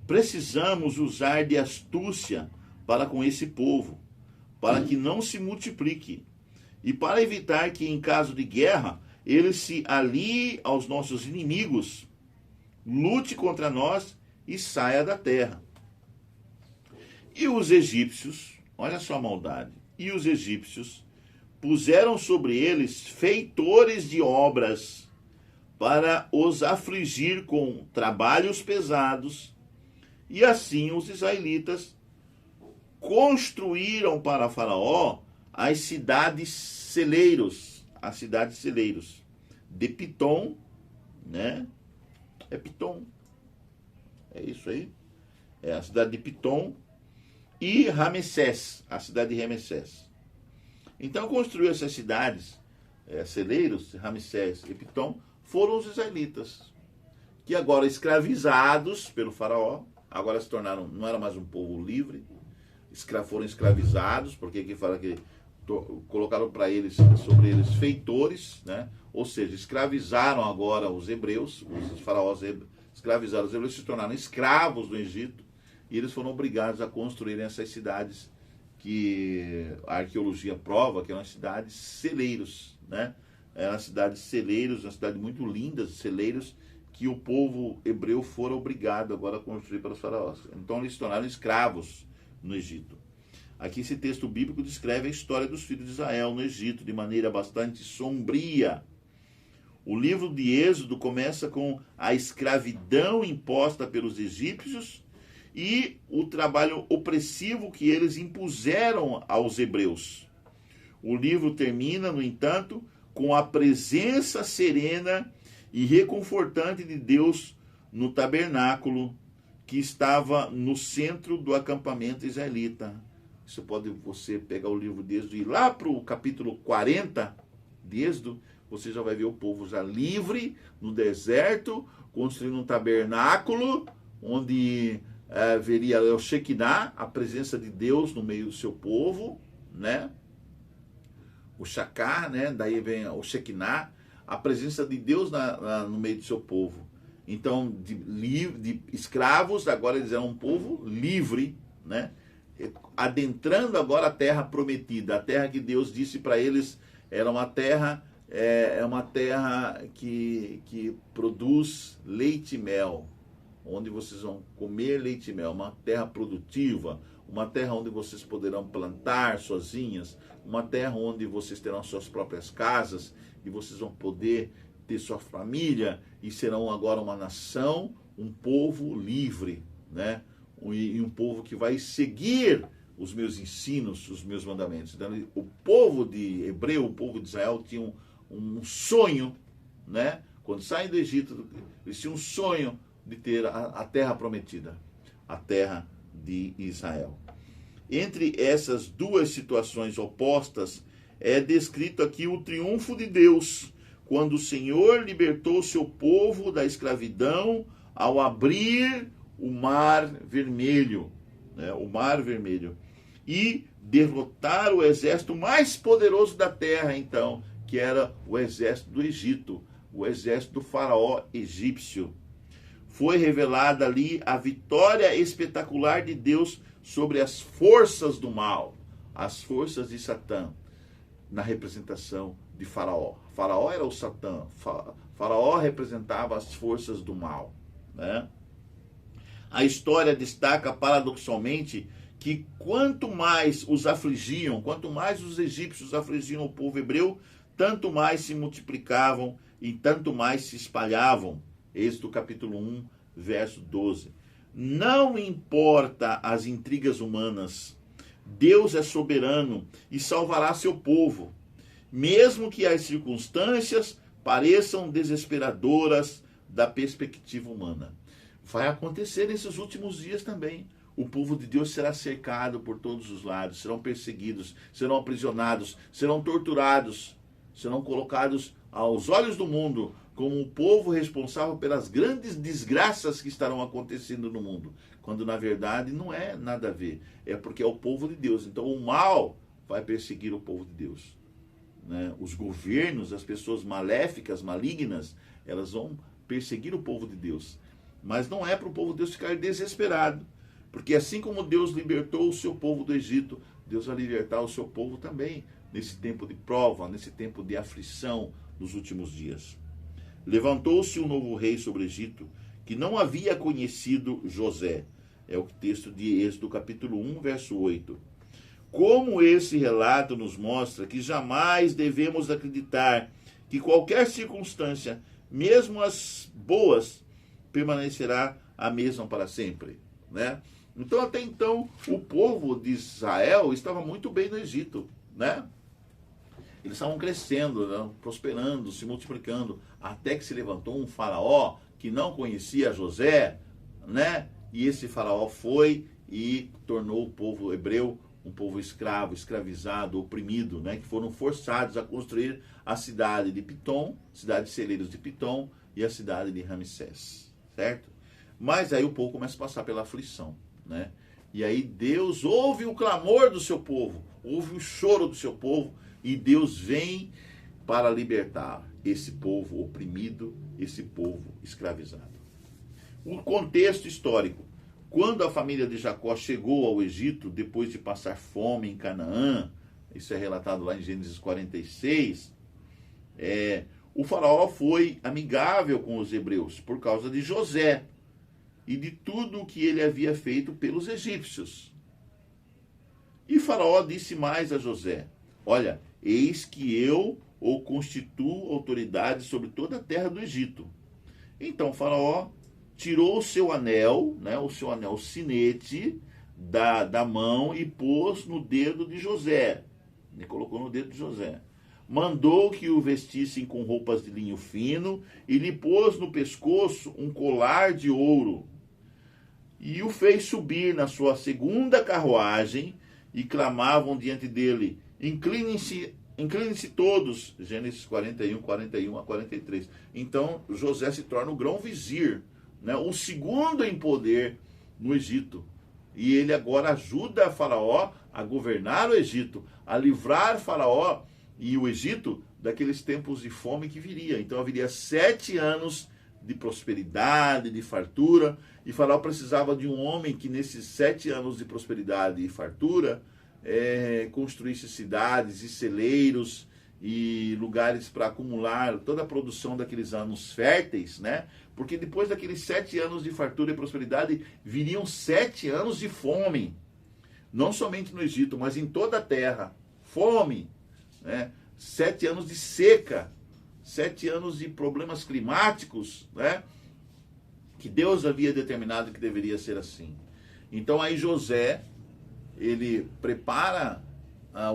precisamos usar de astúcia para com esse povo, para que não se multiplique, e para evitar que, em caso de guerra, ele se alie aos nossos inimigos, lute contra nós e saia da terra. E os egípcios, olha só a maldade, e os egípcios puseram sobre eles feitores de obras para os afligir com trabalhos pesados, e assim os israelitas construíram para Faraó as cidades celeiros, de Pitom, né? É Pitom, é isso aí, é a cidade de Pitom, e Ramessés, a cidade de Ramessés. Então construiu essas cidades, celeiros, Ramessés e Pitom, foram os israelitas, que agora escravizados pelo faraó, agora se tornaram, não era mais um povo livre, foram escravizados, porque aqui fala que colocaram para eles, sobre eles, feitores, né? Ou seja, escravizaram agora os hebreus, os faraós escravizaram os hebreus, se tornaram escravos do Egito, e eles foram obrigados a construírem essas cidades que a arqueologia prova que eram cidades celeiros, né? Eram cidades celeiros, uma cidade muito lindas, celeiros, que o povo hebreu fora obrigado agora a construir para os faraós. Então eles se tornaram escravos no Egito. Aqui esse texto bíblico descreve a história dos filhos de Israel no Egito de maneira bastante sombria. O livro de Êxodo começa com a escravidão imposta pelos egípcios e o trabalho opressivo que eles impuseram aos hebreus. O livro termina, no entanto, com a presença serena e reconfortante de Deus no tabernáculo que estava no centro do acampamento israelita. Isso pode você pegar o livro de Êxodo e ir lá para o capítulo 40 de Êxodo, você já vai ver o povo já livre no deserto, construindo um tabernáculo, onde veria o Shekinah, a presença de Deus no meio do seu povo, né? O Shakar, né? Daí vem o Shekinah, a presença de Deus no meio do seu povo. Então, de escravos, agora eles eram um povo livre, né? Adentrando agora a terra prometida, a terra que Deus disse para eles era uma terra, uma terra que produz leite e mel, onde vocês vão comer leite e mel, uma terra produtiva, uma terra onde vocês poderão plantar suas vinhas, uma terra onde vocês terão suas próprias casas e vocês vão poder ter sua família e serão agora uma nação, um povo livre, né? E um povo que vai seguir os meus ensinos, os meus mandamentos. Então, o povo de Hebreu, o povo de Israel tinha um sonho, né? Quando saem do Egito, eles tinham um sonho de ter a terra prometida, a terra de Israel. Entre essas duas situações opostas, é descrito aqui o triunfo de Deus, quando o Senhor libertou seu povo da escravidão ao abrir o Mar Vermelho, né? O Mar Vermelho, e derrotar o exército mais poderoso da terra, então, que era o exército do Egito, o exército do faraó egípcio. Foi revelada ali a vitória espetacular de Deus sobre as forças do mal, as forças de Satã, na representação de Faraó. Faraó era o Satã, Faraó representava as forças do mal, né? A história destaca paradoxalmente que quanto mais os afligiam, quanto mais os egípcios afligiam o povo hebreu, tanto mais se multiplicavam e tanto mais se espalhavam. Êxodo capítulo 1, verso 12. Não importa as intrigas humanas, Deus é soberano e salvará seu povo, mesmo que as circunstâncias pareçam desesperadoras da perspectiva humana. Vai acontecer nesses últimos dias também. O povo de Deus será cercado por todos os lados, serão perseguidos, serão aprisionados, serão torturados, serão colocados aos olhos do mundo como o povo responsável pelas grandes desgraças que estarão acontecendo no mundo, quando na verdade não é nada a ver, é porque é o povo de Deus. Então o mal vai perseguir o povo de Deus, né? Os governos, as pessoas maléficas, malignas, elas vão perseguir o povo de Deus, mas não é para o povo de Deus ficar desesperado, porque assim como Deus libertou o seu povo do Egito, Deus vai libertar o seu povo também nesse tempo de prova, nesse tempo de aflição nos últimos dias. Levantou-se um novo rei sobre o Egito, que não havia conhecido José. É o texto de Êxodo capítulo 1, verso 8. Como esse relato nos mostra que jamais devemos acreditar que qualquer circunstância, mesmo as boas, permanecerá a mesma para sempre, né? Então, até então, o povo de Israel estava muito bem no Egito, né? Eles estavam crescendo, né? Prosperando, se multiplicando, até que se levantou um faraó que não conhecia José, né? E esse faraó foi e tornou o povo hebreu um povo escravo, escravizado, oprimido, né? Que foram forçados a construir a cidade de Pitom, cidade de celeiros de Pitom e a cidade de Ramsés, certo? Mas aí o povo começa a passar pela aflição, né? E aí Deus ouve o clamor do seu povo, ouve o choro do seu povo, e Deus vem para libertar esse povo oprimido, esse povo escravizado. O contexto histórico. Quando a família de Jacó chegou ao Egito, depois de passar fome em Canaã, isso é relatado lá em Gênesis 46, o faraó foi amigável com os hebreus por causa de José e de tudo o que ele havia feito pelos egípcios. E faraó disse mais a José: olha, eis que eu o constituo autoridade sobre toda a terra do Egito. Então faraó tirou o seu anel, né, o sinete da mão e pôs no dedo de José. Ele colocou no dedo de José. Mandou que o vestissem com roupas de linho fino e lhe pôs no pescoço um colar de ouro. E o fez subir na sua segunda carruagem e clamavam diante dele: inclinem-se todos. Gênesis 41, 41 a 43. Então José se torna o grão-vizir, né, o segundo em poder no Egito. E ele agora ajuda Faraó a governar o Egito, a livrar Faraó e o Egito daqueles tempos de fome que viria. Então haveria 7 anos de prosperidade, de fartura, e Faraó precisava de um homem que nesses 7 anos de prosperidade e fartura construísse cidades e celeiros e lugares para acumular toda a produção daqueles anos férteis, né? Porque depois daqueles 7 anos de fartura e prosperidade, viriam 7 anos de fome. Não somente no Egito, mas em toda a terra. Fome, né? 7 anos de seca, 7 anos de problemas climáticos, né? Que Deus havia determinado que deveria ser assim. Então aí José, ele prepara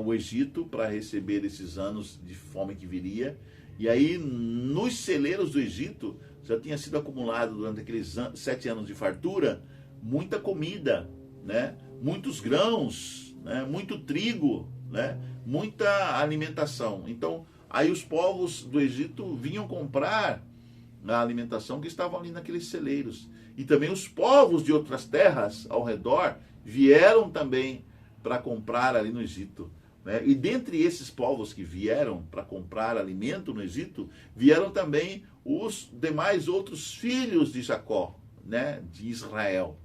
o Egito para receber esses anos de fome que viria. E aí, nos celeiros do Egito, já tinha sido acumulado durante aqueles 7 anos de fartura, muita comida, né? Muitos grãos, né? Muito trigo, né? Muita alimentação. Então, aí os povos do Egito vinham comprar a alimentação que estavam ali naqueles celeiros. E também os povos de outras terras ao redor vieram também para comprar ali no Egito, né? E dentre esses povos que vieram para comprar alimento no Egito, vieram também os demais outros filhos de Jacó, né? De Israel,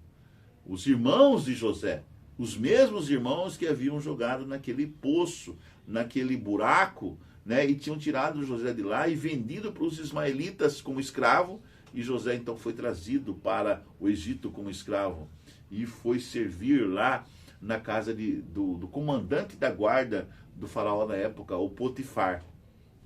os irmãos de José, os mesmos irmãos que haviam jogado naquele poço, naquele buraco, né? E tinham tirado José de lá e vendido para os ismaelitas como escravo, e José então foi trazido para o Egito como escravo e foi servir lá na casa do comandante da guarda do faraó da época, o Potifar.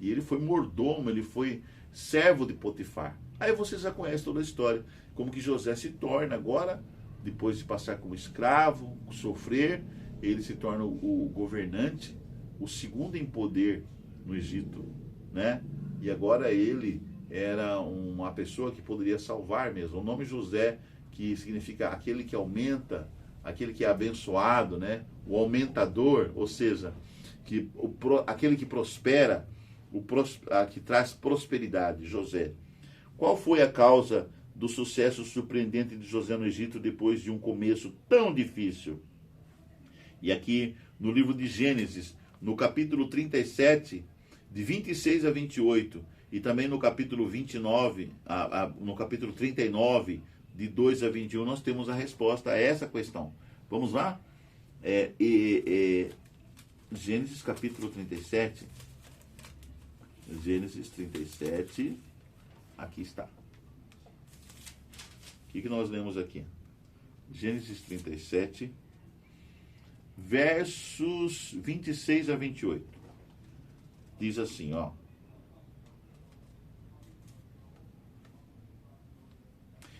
E ele foi mordomo, ele foi servo de Potifar. Aí você já conhece toda a história, como que José se torna agora, depois de passar como escravo, sofrer, ele se torna o governante, o segundo em poder no Egito, né? E agora ele era uma pessoa que poderia salvar mesmo. O nome José, que significa aquele que aumenta, aquele que é abençoado, né? O aumentador, ou seja, aquele que prospera, que traz prosperidade, José. Qual foi a causa do sucesso surpreendente de José no Egito depois de um começo tão difícil? E aqui no livro de Gênesis, no capítulo 37, de 26 a 28, e também no capítulo 29, no capítulo 39, de 2 a 21, nós temos a resposta a essa questão. Vamos lá? Gênesis capítulo 37. Gênesis 37. Aqui está. O que nós lemos aqui? Gênesis 37, versos 26 a 28. Diz assim, ó.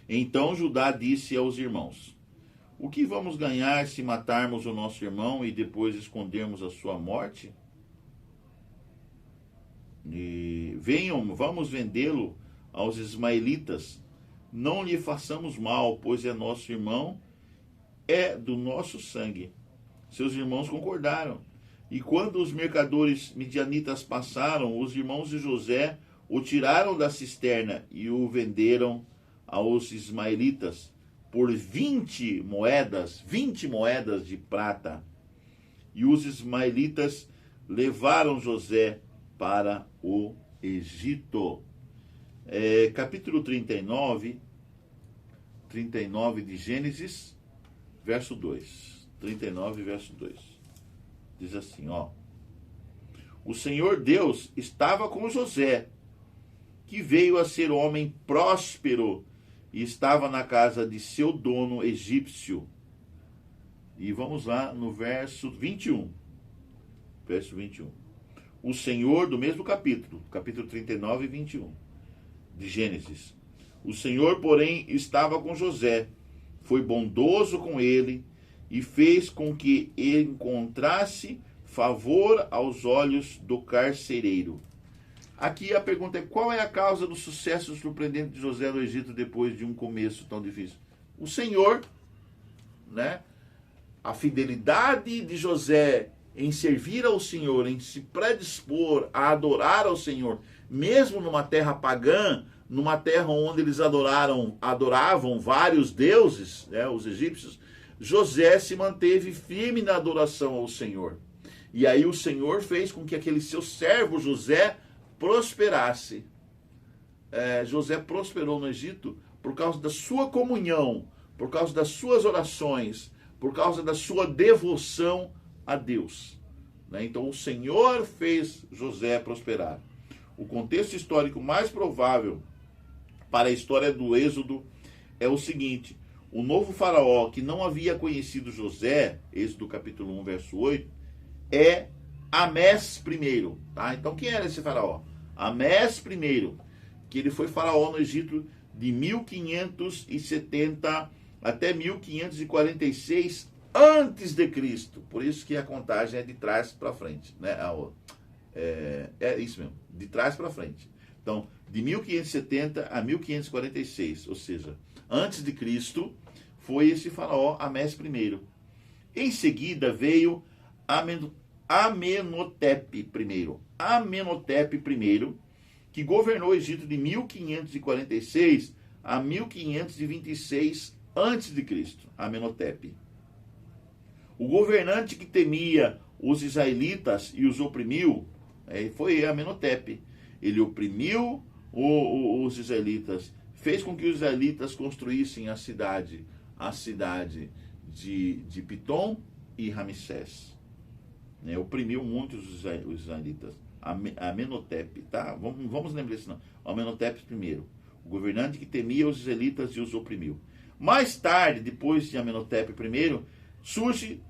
Então Judá disse aos irmãos: o que vamos ganhar se matarmos o nosso irmão e depois escondermos a sua morte? E venham, vamos vendê-lo aos ismaelitas. Não lhe façamos mal, pois é nosso irmão, é do nosso sangue. Seus irmãos concordaram. E quando os mercadores midianitas passaram, os irmãos de José o tiraram da cisterna e o venderam aos ismaelitas por 20 moedas de prata. E os ismaelitas levaram José para o Egito. Capítulo 39 de Gênesis, verso 2. 39, verso 2. Diz assim, ó. O Senhor Deus estava com José, que veio a ser homem próspero e estava na casa de seu dono egípcio. E vamos lá no verso 21. Verso 21. O Senhor, do mesmo capítulo 39 e 21 de Gênesis. O Senhor, porém, estava com José, foi bondoso com ele e fez com que ele encontrasse favor aos olhos do carcereiro. Aqui a pergunta é: qual é a causa do sucesso surpreendente de José no Egito depois de um começo tão difícil? O Senhor, né? A fidelidade de José em servir ao Senhor, em se predispor a adorar ao Senhor, mesmo numa terra pagã, numa terra onde eles adoravam vários deuses, né, os egípcios, José se manteve firme na adoração ao Senhor. E aí o Senhor fez com que aquele seu servo José prosperasse. José prosperou no Egito por causa da sua comunhão, por causa das suas orações, por causa da sua devoção a Deus. Então o Senhor fez José prosperar. O contexto histórico mais provável para a história do Êxodo é o seguinte: o novo faraó, que não havia conhecido José, Êxodo capítulo 1, verso 8, é Amés I. Tá? Então quem era esse faraó? Amés I, que ele foi faraó no Egito de 1570 até 1546 antes de Cristo. Por isso que a contagem é de trás para frente, né? É isso mesmo, de trás para frente. Então, de 1570 a 1546, ou seja, antes de Cristo, foi esse faraó Amés I. Em seguida veio Amenhotep I. Amenhotep I, que governou o Egito de 1546 a 1526 antes de Cristo. Amenhotep. O governante que temia os israelitas e os oprimiu foi Amenhotep. Ele oprimiu os israelitas, fez com que os israelitas construíssem a cidade de Pitom e Ramsés. Oprimiu muito os israelitas. Amenhotep, tá? Vamos lembrar isso não. Amenhotep I, o governante que temia os israelitas e os oprimiu. Mais tarde, depois de Amenhotep I, surge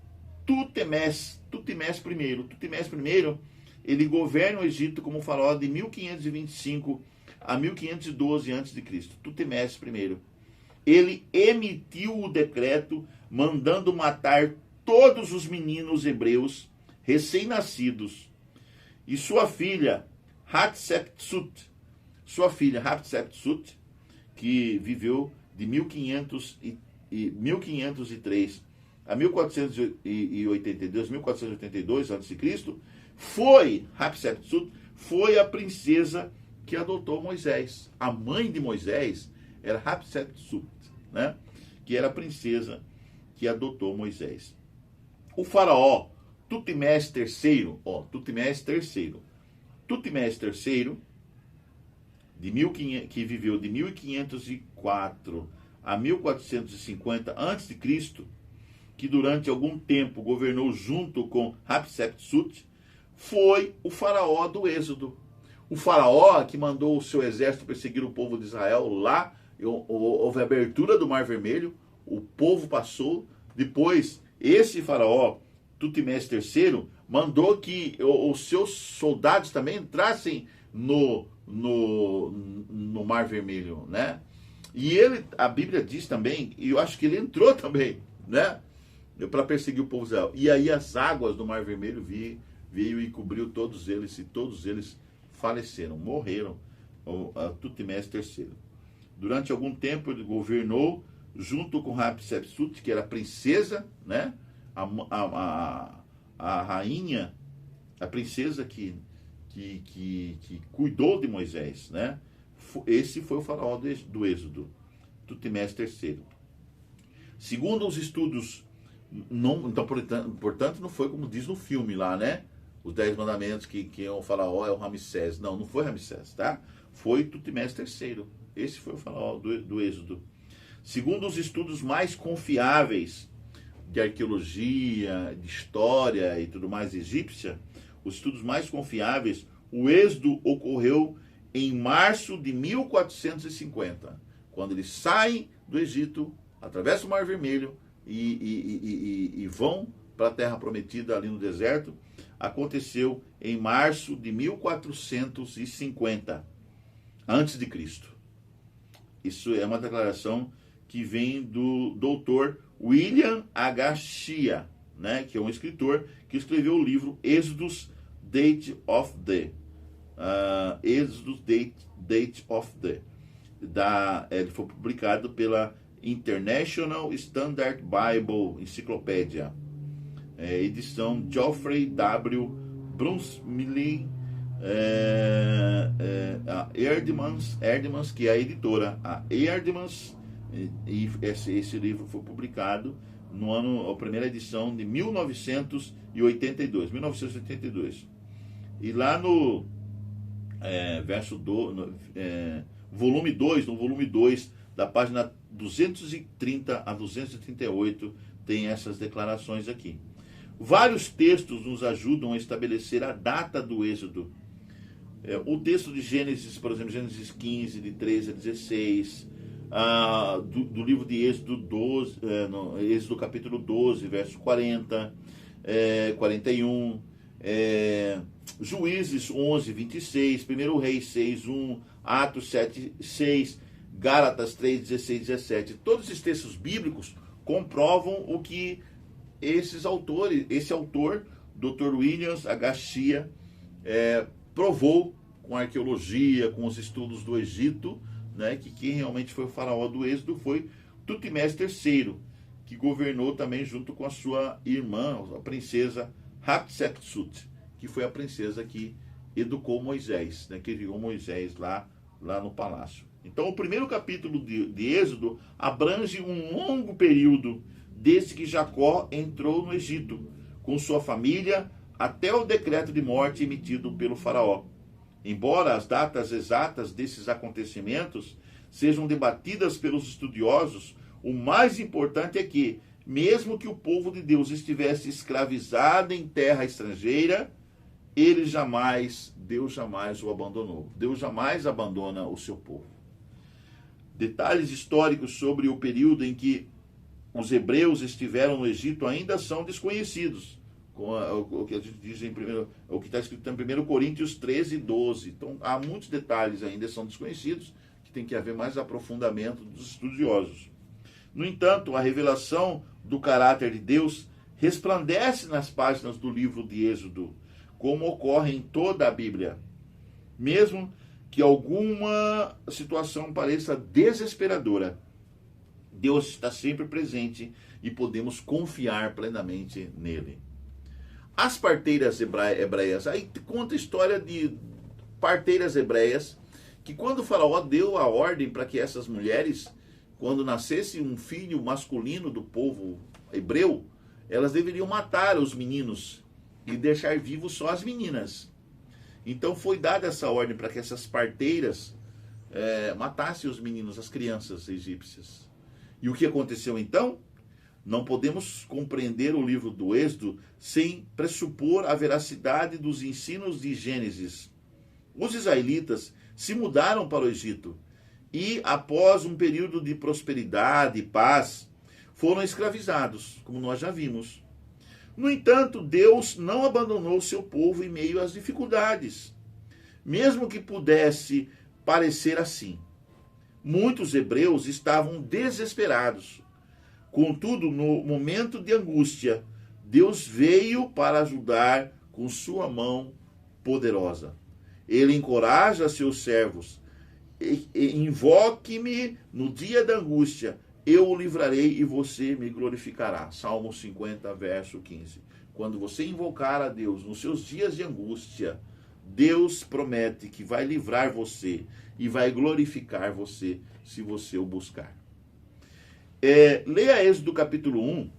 Tutemés I. Tutemés I, ele governa o Egito como faraó de 1525 a 1512 a.C. Tutemés I. Ele emitiu o decreto mandando matar todos os meninos hebreus recém-nascidos, e sua filha Hatshepsut, que viveu de 1503 a 1482 a.C., Hatshepsut foi a princesa que adotou Moisés. A mãe de Moisés era Hatshepsut, né? Que era a princesa que adotou Moisés. O faraó Tutmés III, que viveu de 1504 a 1450 a.C., que durante algum tempo governou junto com Hatshepsut, foi o faraó do Êxodo. O faraó que mandou o seu exército perseguir o povo de Israel lá, houve a abertura do Mar Vermelho, o povo passou. Depois, esse faraó, Tutmés III, mandou que os seus soldados também entrassem no Mar Vermelho, né? E ele, a Bíblia diz também, e eu acho que ele entrou também, né? Para perseguir o povo de Israel. E aí as águas do Mar Vermelho veio e cobriu todos eles, e todos eles faleceram, morreram, Tutmés III. Durante algum tempo ele governou junto com Hatshepsut, que era a princesa, né? A rainha, a princesa que cuidou de Moisés, né? Esse foi o faraó do Êxodo, Tutmés III. Segundo os estudos, então, portanto, não foi como diz no filme lá, né? Os 10 mandamentos que é o faraó é o Ramsés. Não foi Ramsés, tá? Foi Tutmés III. Esse foi o faraó do Êxodo. Segundo os estudos mais confiáveis de arqueologia, de história e tudo mais egípcia, os estudos mais confiáveis, o Êxodo ocorreu em março de 1450, quando eles saem do Egito, atravessam o Mar Vermelho e vão para a Terra Prometida ali no deserto. Aconteceu em março de 1450 antes de Cristo. Isso é uma declaração que vem do doutor William H. Shea, né, que é um escritor que escreveu o livro Exodus Date of the ele foi publicado pela International Standard Bible Encyclopedia, edição Geoffrey W. Brunsmiley, Erdmans, que é a editora, a Erdmans, e esse livro foi publicado a primeira edição de 1982. E lá no volume 2, da página 230 a 238, tem essas declarações aqui. Vários textos nos ajudam a estabelecer a data do Êxodo. O texto de Gênesis, por exemplo, Gênesis 15, de 13 a 16, do livro de Êxodo 12, Êxodo capítulo 12, verso 40, 41, Juízes 11, 26, 1 Reis 6, 1, Atos 7, 6, Gálatas 3, 16, 17. Todos esses textos bíblicos comprovam o que esse autor, Dr. William H. Shea, provou com a arqueologia, com os estudos do Egito, né, que quem realmente foi o faraó do Êxodo foi Tutmés III, que governou também junto com a sua irmã, a princesa Hatshepsut, que foi a princesa que educou Moisés, né, que criou Moisés lá no palácio. Então, o primeiro capítulo de Êxodo abrange um longo período desde que Jacó entrou no Egito, com sua família, até o decreto de morte emitido pelo faraó. Embora as datas exatas desses acontecimentos sejam debatidas pelos estudiosos, o mais importante é que, mesmo que o povo de Deus estivesse escravizado em terra estrangeira, Deus jamais o abandonou. Deus jamais abandona o seu povo. Detalhes históricos sobre o período em que os hebreus estiveram no Egito ainda são desconhecidos. O que a gente diz o que está escrito em 1 Coríntios 13, 12. Então, há muitos detalhes ainda são desconhecidos, que tem que haver mais aprofundamento dos estudiosos. No entanto, a revelação do caráter de Deus resplandece nas páginas do livro de Êxodo, como ocorre em toda a Bíblia. Mesmo que alguma situação pareça desesperadora, Deus está sempre presente e podemos confiar plenamente nele. As parteiras hebreias, aí conta a história de parteiras hebreias, que quando o faraó deu a ordem para que essas mulheres, quando nascesse um filho masculino do povo hebreu, elas deveriam matar os meninos e deixar vivos só as meninas. Então foi dada essa ordem para que essas parteiras matassem os meninos, as crianças egípcias. E o que aconteceu então? Não podemos compreender o livro do Êxodo sem pressupor a veracidade dos ensinos de Gênesis. Os israelitas se mudaram para o Egito e, após um período de prosperidade e paz, foram escravizados, como nós já vimos. No entanto, Deus não abandonou seu povo em meio às dificuldades, mesmo que pudesse parecer assim. Muitos hebreus estavam desesperados. Contudo, no momento de angústia, Deus veio para ajudar com sua mão poderosa. Ele encoraja seus servos. Invoque-me no dia da angústia, eu o livrarei e você me glorificará. Salmo 50, verso 15. Quando você invocar a Deus nos seus dias de angústia, Deus promete que vai livrar você e vai glorificar você se você o buscar. Leia Êxodo capítulo 1.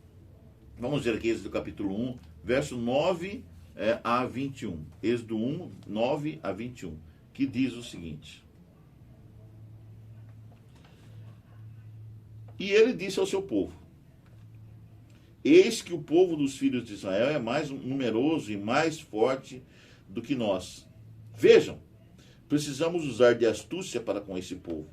Vamos ver aqui Êxodo capítulo 1, verso 9 a 21. Êxodo 1, 9 a 21, que diz o seguinte: E ele disse ao seu povo: Eis que o povo dos filhos de Israel é mais numeroso e mais forte do que nós. Vejam, precisamos usar de astúcia para com esse povo,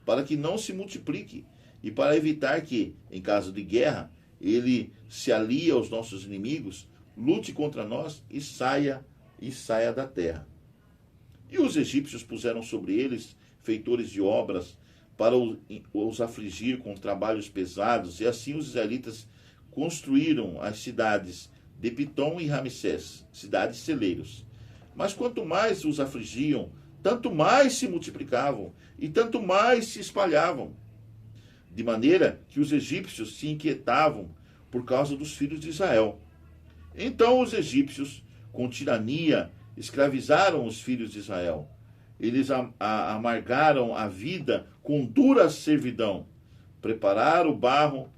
para que não se multiplique e para evitar que, em caso de guerra, ele se alie aos nossos inimigos, lute contra nós e saia da terra. E os egípcios puseram sobre eles feitores de obras para os afligir com trabalhos pesados, e assim os israelitas construíram as cidades de Pitom e Ramsés, cidades celeiros. Mas quanto mais os afligiam, tanto mais se multiplicavam e tanto mais se espalhavam, de maneira que os egípcios se inquietavam por causa dos filhos de Israel. Então os egípcios, com tirania, escravizaram os filhos de Israel. Eles amargaram a vida com dura servidão, preparar o barro,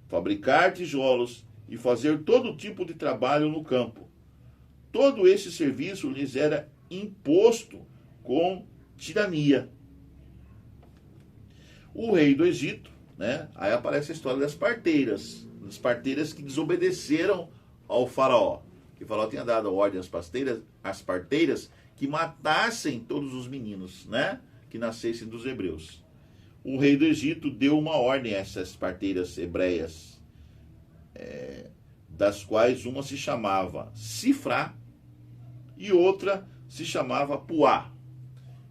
fabricar tijolos e fazer todo tipo de trabalho no campo. Todo esse serviço lhes era imposto com tirania. O rei do Egito, aí aparece a história das parteiras que desobedeceram ao faraó. Que o faraó tinha dado a ordem às parteiras que matassem todos os meninos, que nascessem dos hebreus. O rei do Egito deu uma ordem a essas parteiras hebreias, das quais uma se chamava Sifrá e outra se chamava Puá.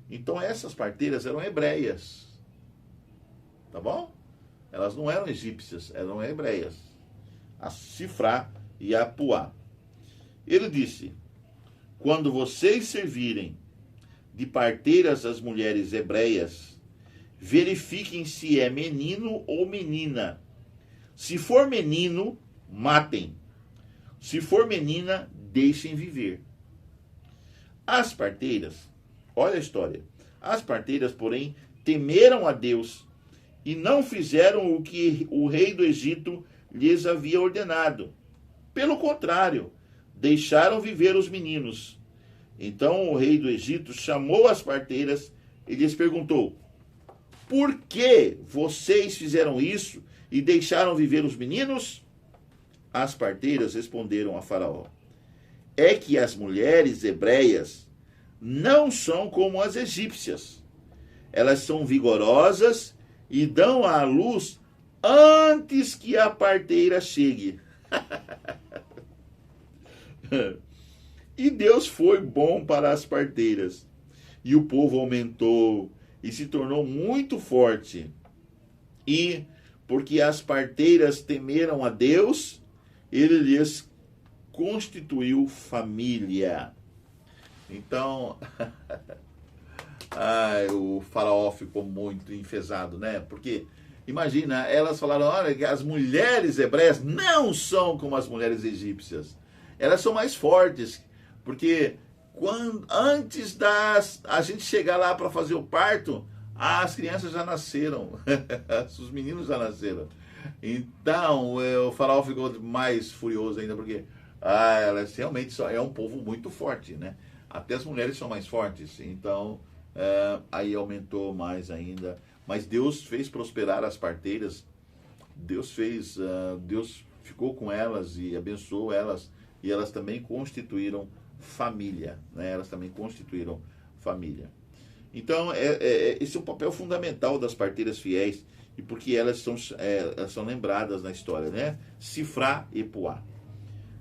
Então essas parteiras eram hebreias, tá bom? Elas não eram egípcias, eram hebreias, a Sifrá e a Puá. Ele disse: quando vocês servirem de parteiras às mulheres hebreias, verifiquem se é menino ou menina. Se for menino, matem. Se for menina, deixem viver. As parteiras, olha a história, as parteiras, porém, temeram a Deus e não fizeram o que o rei do Egito lhes havia ordenado. Pelo contrário, deixaram viver os meninos. Então o rei do Egito chamou as parteiras e lhes perguntou: por que vocês fizeram isso e deixaram viver os meninos? As parteiras responderam a Faraó: é que as mulheres hebreias não são como as egípcias. Elas são vigorosas e dão à luz antes que a parteira chegue. E Deus foi bom para as parteiras. E o povo aumentou e se tornou muito forte. E, porque as parteiras temeram a Deus, ele lhes constituiu família. Então, o faraó ficou muito enfesado, né? Porque, imagina, elas falaram, olha, que as mulheres hebreias não são como as mulheres egípcias. Elas são mais fortes, porque antes a gente chegar lá para fazer o parto, as crianças já nasceram, os meninos já nasceram. Então, o faraó ficou mais furioso ainda, porque elas realmente é um povo muito forte, né? Até as mulheres são mais fortes, então aí aumentou mais ainda. Mas Deus fez prosperar as parteiras, Deus ficou com elas e abençoou elas, e elas também constituíram família, né? Elas também constituíram família. Então, esse é o papel fundamental das parteiras fiéis, e porque elas são lembradas na história, né? Sifrá e Puá.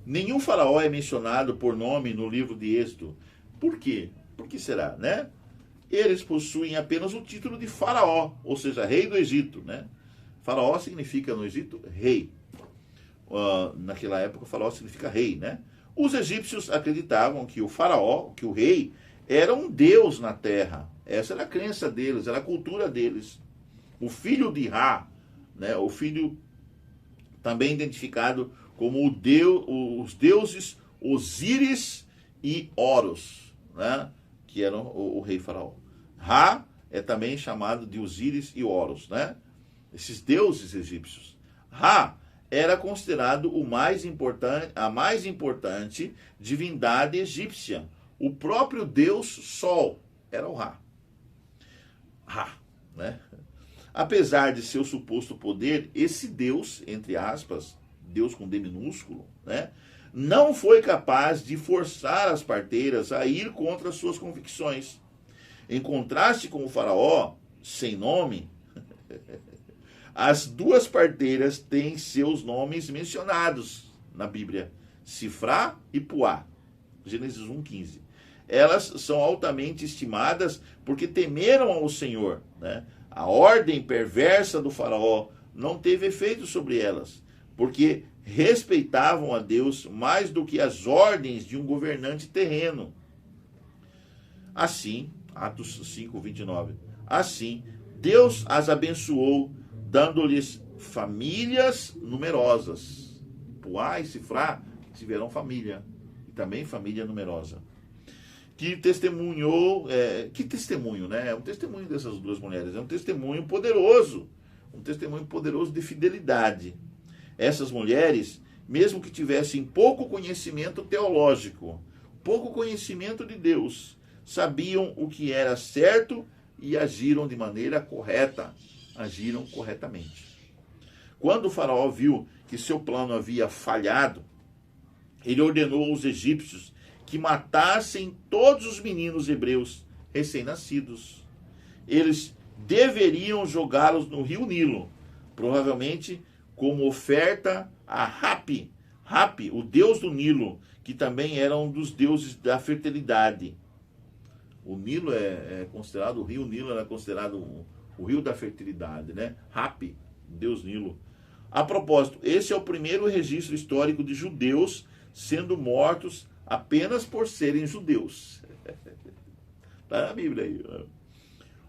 Nenhum faraó é mencionado por nome no livro de Êxodo. Por quê? Por que será, né? Eles possuem apenas o título de faraó, ou seja, rei do Egito, né? Faraó significa no Egito rei. Naquela época, faraó significa rei, né? Os egípcios acreditavam que o faraó, que o rei, era um deus na terra. Essa era a crença deles, era a cultura deles. O filho de Ra, né? O filho também identificado como os deuses Osíris e Horus, né? Que eram o rei faraó. Ra é também chamado de Osíris e Horus, né? Esses deuses egípcios. Ra era considerado a mais importante divindade egípcia. O próprio deus Sol era o Ra. Ra, né? Apesar de seu suposto poder, esse Deus, entre aspas, Deus com D minúsculo, né, não foi capaz de forçar as parteiras a ir contra suas convicções. Em contraste com o faraó, sem nome, as duas parteiras têm seus nomes mencionados na Bíblia, Sifrá e Puá, Gênesis 1:15. Elas são altamente estimadas porque temeram ao Senhor, né? A ordem perversa do faraó não teve efeito sobre elas, porque respeitavam a Deus mais do que as ordens de um governante terreno. Assim, Atos 5:29. Assim, Deus as abençoou, dando-lhes famílias numerosas. Puá e Sifrá tiveram família, e também família numerosa. Que testemunhou, que testemunho, né? É um testemunho dessas duas mulheres, é um testemunho poderoso de fidelidade. Essas mulheres, mesmo que tivessem pouco conhecimento teológico, pouco conhecimento de Deus, sabiam o que era certo e agiram de maneira correta, agiram corretamente. Quando o faraó viu que seu plano havia falhado, ele ordenou aos egípcios que matassem todos os meninos hebreus recém-nascidos. Eles deveriam jogá-los no rio Nilo, provavelmente como oferta a Hapi, o deus do Nilo, que também era um dos deuses da fertilidade. O Nilo o rio Nilo era considerado o rio da fertilidade, né? Hapi, deus Nilo. A propósito, esse é o primeiro registro histórico de judeus sendo mortos apenas por serem judeus. Está na Bíblia aí.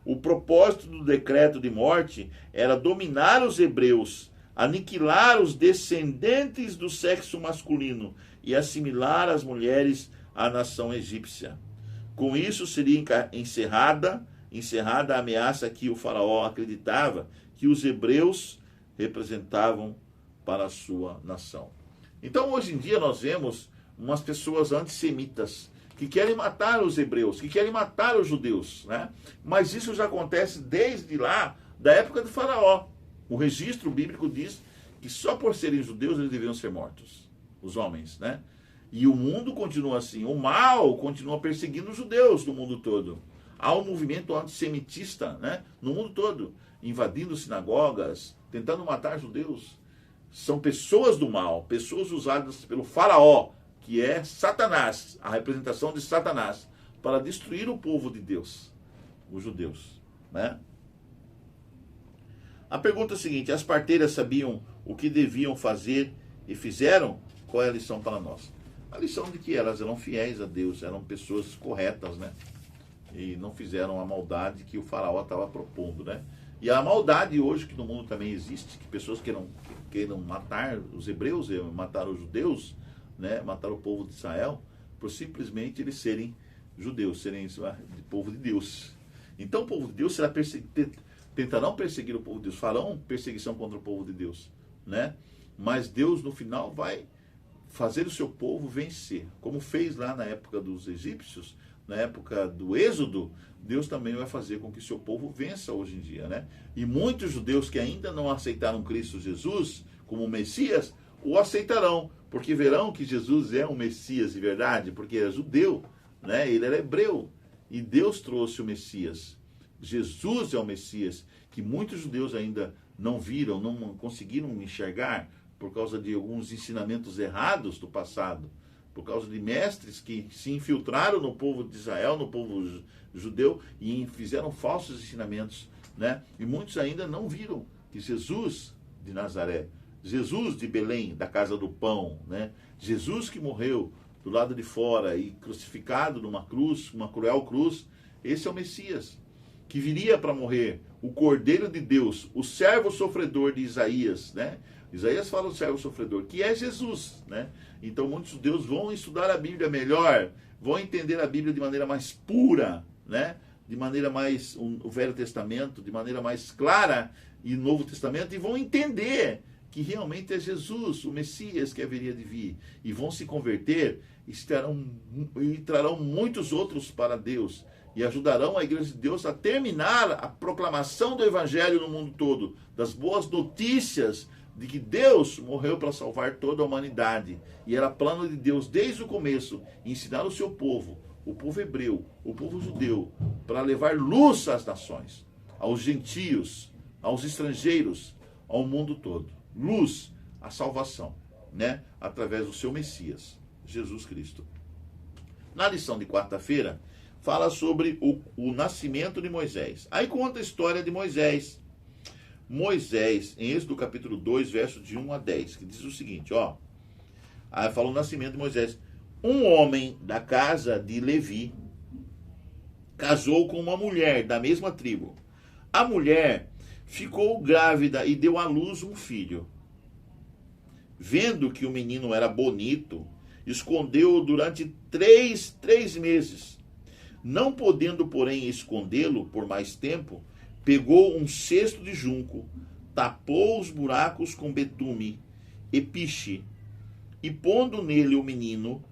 O propósito do decreto de morte era dominar os hebreus, aniquilar os descendentes do sexo masculino e assimilar as mulheres à nação egípcia. Com isso seria encerrada a ameaça que o faraó acreditava que os hebreus representavam para a sua nação. Então, hoje em dia, nós vemos umas pessoas antissemitas que querem matar os hebreus, que querem matar os judeus, né? Mas isso já acontece desde lá, da época do faraó. O registro bíblico diz que só por serem judeus eles deveriam ser mortos, os homens, né? E o mundo continua assim, o mal continua perseguindo os judeus do mundo todo. Há um movimento antissemitista, né, no mundo todo, invadindo sinagogas, tentando matar judeus. São pessoas do mal, pessoas usadas pelo faraó, que é Satanás, a representação de Satanás, para destruir o povo de Deus, os judeus, né? A pergunta é a seguinte: as parteiras sabiam o que deviam fazer e fizeram? qual é a lição para nós? A lição de que elas eram fiéis a Deus, eram pessoas corretas, né? E não fizeram a maldade que o faraó estava propondo, né? E a maldade hoje que no mundo também existe, que pessoas queiram matar os hebreus, matar os judeus, né? Matar o povo de Israel, por simplesmente eles serem judeus, serem de povo de Deus. Então o povo de Deus tentarão perseguir o povo de Deus, farão perseguição contra o povo de Deus, né? Mas Deus no final vai fazer o seu povo vencer, como fez lá na época dos egípcios, na época do Êxodo. Deus também vai fazer com que o seu povo vença hoje em dia, né? E muitos judeus que ainda não aceitaram Cristo Jesus como Messias, o aceitarão, porque verão que Jesus é um Messias de verdade, porque é judeu, né? Ele era hebreu, e Deus trouxe o Messias. Jesus é o Messias, que muitos judeus ainda não viram, não conseguiram enxergar, por causa de alguns ensinamentos errados do passado, por causa de mestres que se infiltraram no povo de Israel, no povo judeu, e fizeram falsos ensinamentos, né? E muitos ainda não viram que Jesus de Nazaré, Jesus de Belém, da casa do pão, né? Jesus que morreu do lado de fora e crucificado numa cruz, uma cruel cruz, esse é o Messias, que viria para morrer, o Cordeiro de Deus, o servo sofredor de Isaías, né? Isaías fala do servo sofredor, que é Jesus, né? Então muitos judeus vão estudar a Bíblia melhor, vão entender a Bíblia de maneira mais pura, né? De maneira mais, o Velho Testamento, de maneira mais clara, e o Novo Testamento, e vão entender que realmente é Jesus, o Messias que haveria de vir, e vão se converter, e trarão muitos outros para Deus, e ajudarão a Igreja de Deus a terminar a proclamação do Evangelho no mundo todo, das boas notícias de que Deus morreu para salvar toda a humanidade, e era plano de Deus desde o começo ensinar o seu povo, o povo hebreu, o povo judeu, para levar luz às nações, aos gentios, aos estrangeiros, ao mundo todo. Luz, a salvação, né? Através do seu Messias, Jesus Cristo. Na lição de quarta-feira, fala sobre o nascimento de Moisés. Aí conta a história de Moisés. Moisés, em Êxodo capítulo 2, verso de 1 a 10, que diz o seguinte, ó. Aí fala o nascimento de Moisés. Um homem da casa de Levi casou com uma mulher da mesma tribo. A mulher ficou grávida e deu à luz um filho. Vendo que o menino era bonito, escondeu-o durante três meses. Não podendo, porém, escondê-lo por mais tempo, pegou um cesto de junco, tapou os buracos com betume e piche, e pondo nele o menino,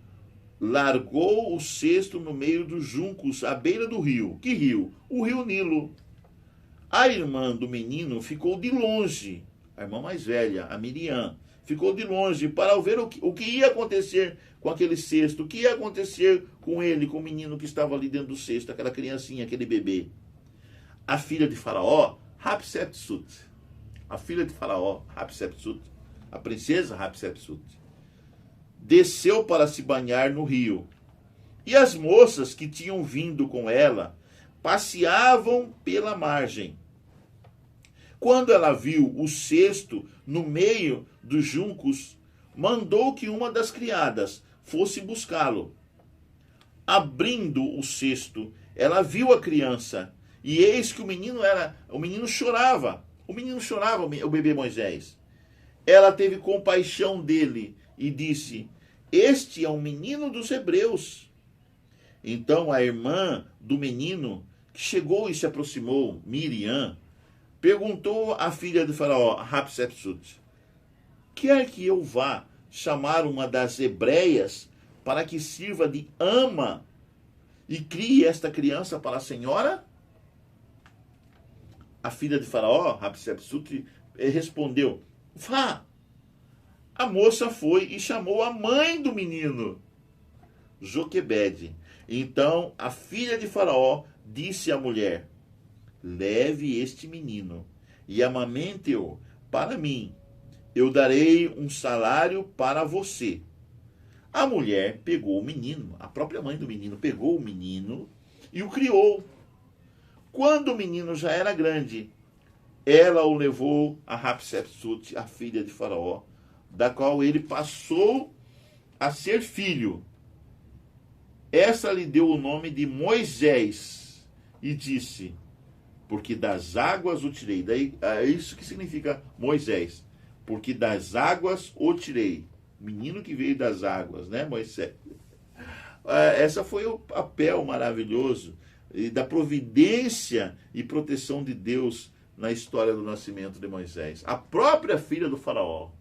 largou o cesto no meio dos juncos, à beira do rio. Que rio? O rio Nilo. A irmã do menino ficou de longe, a irmã mais velha, a Miriam, ficou de longe para ver o que ia acontecer com aquele cesto, o que ia acontecer com ele, com o menino que estava ali dentro do cesto, aquela criancinha, aquele bebê. A filha de Faraó, Hatshepsut, a filha de Faraó, Hatshepsut, a princesa Hatshepsut, desceu para se banhar no rio. E as moças que tinham vindo com ela passeavam pela margem. Quando ela viu o cesto no meio dos juncos, mandou que uma das criadas fosse buscá-lo. Abrindo o cesto, ela viu a criança, e eis que o menino chorava. O menino chorava, o bebê Moisés. Ela teve compaixão dele e disse: este é um menino dos hebreus. Então a irmã do menino, que chegou e se aproximou, Miriam, perguntou à filha de Faraó, Hatshepsut: quer que eu vá chamar uma das hebreias para que sirva de ama e crie esta criança para a senhora? A filha de Faraó, Hatshepsut, respondeu: vá. A moça foi e chamou a mãe do menino, Joquebede. Então a filha de Faraó disse à mulher: leve este menino e amamente-o para mim. Eu darei um salário para você. A mulher pegou o menino, a própria mãe do menino pegou o menino e o criou. Quando o menino já era grande, ela o levou a Hatshepsut, a filha de Faraó, da qual ele passou a ser filho, essa lhe deu o nome de Moisés, e disse, porque das águas o tirei. Daí, é isso que significa Moisés. Porque das águas o tirei. Menino que veio das águas, né, Moisés? Essa foi o papel maravilhoso da providência e proteção de Deus na história do nascimento de Moisés. A própria filha do faraó,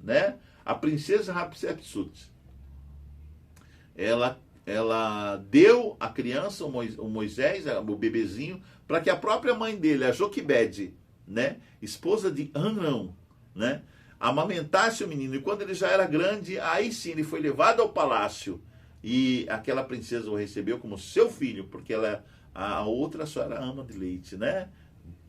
né? A princesa Hatshepsut. Ela deu a criança, o Moisés, o bebezinho, para que a própria mãe dele, a Joquebede, né, esposa de Amrão, né, amamentasse o menino. E quando ele já era grande, aí sim ele foi levado ao palácio. E aquela princesa o recebeu como seu filho, porque a outra só era ama de leite, né,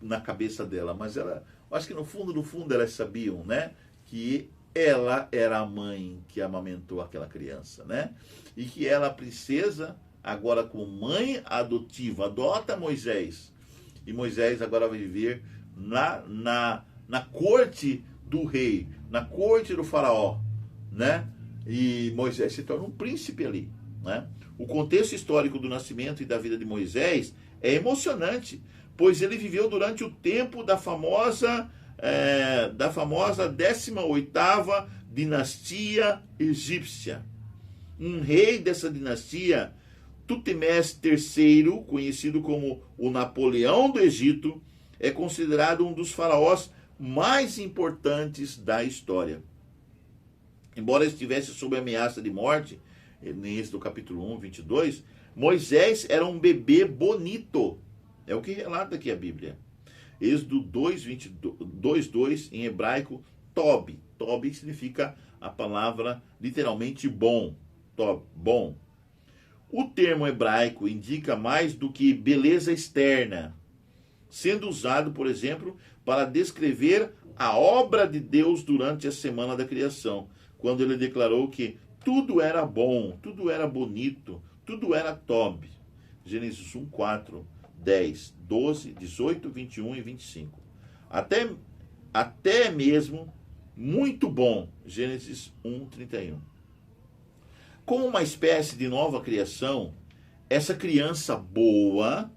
na cabeça dela. Mas eu acho que no fundo elas sabiam, né, que ela era a mãe que amamentou aquela criança, né? E que ela, a princesa, agora como mãe adotiva, adota Moisés. E Moisés agora vai viver na corte do rei, na corte do faraó, né? E Moisés se torna um príncipe ali, né? O contexto histórico do nascimento e da vida de Moisés é emocionante, pois ele viveu durante o tempo da famosa 18ª dinastia egípcia. Um rei dessa dinastia, Tutemés III, conhecido como o Napoleão do Egito, é considerado um dos faraós mais importantes da história. Embora estivesse sob ameaça de morte, nesse do capítulo 1, 22, Moisés era um bebê bonito. É o que relata aqui a Bíblia. Êxodo 2:2, em hebraico, Tob. Tob significa a palavra literalmente bom. Tob, bom. O termo hebraico indica mais do que beleza externa, sendo usado, por exemplo, para descrever a obra de Deus durante a semana da criação, quando ele declarou que tudo era bom, tudo era bonito, tudo era Tob. Gênesis 1, 4. 10, 12, 18, 21 e 25. Até mesmo muito bom. Gênesis 1, 31. Como uma espécie de nova criação, essa criança boa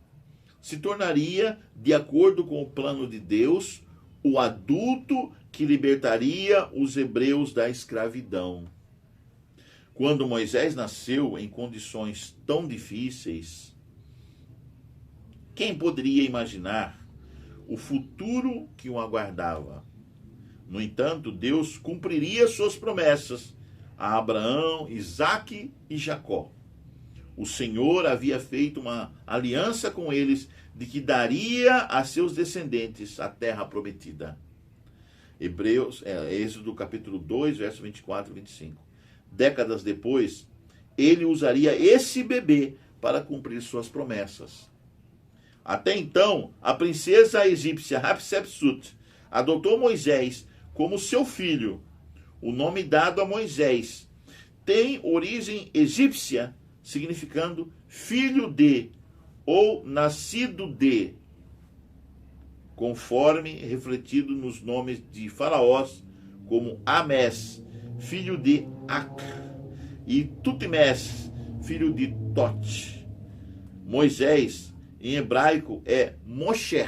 se tornaria, de acordo com o plano de Deus, o adulto que libertaria os hebreus da escravidão. Quando Moisés nasceu em condições tão difíceis, quem poderia imaginar o futuro que o aguardava? No entanto, Deus cumpriria suas promessas a Abraão, Isaque e Jacó. O Senhor havia feito uma aliança com eles de que daria a seus descendentes a terra prometida. Êxodo capítulo 2, verso 24 e 25. Décadas depois, ele usaria esse bebê para cumprir suas promessas. Até então, a princesa egípcia Hatshepsut adotou Moisés como seu filho. O nome dado a Moisés tem origem egípcia, significando filho de ou nascido de, conforme refletido nos nomes de faraós como Amés, filho de Ac, e Tutemés, filho de Tot. Moisés, em hebraico, é Moshe.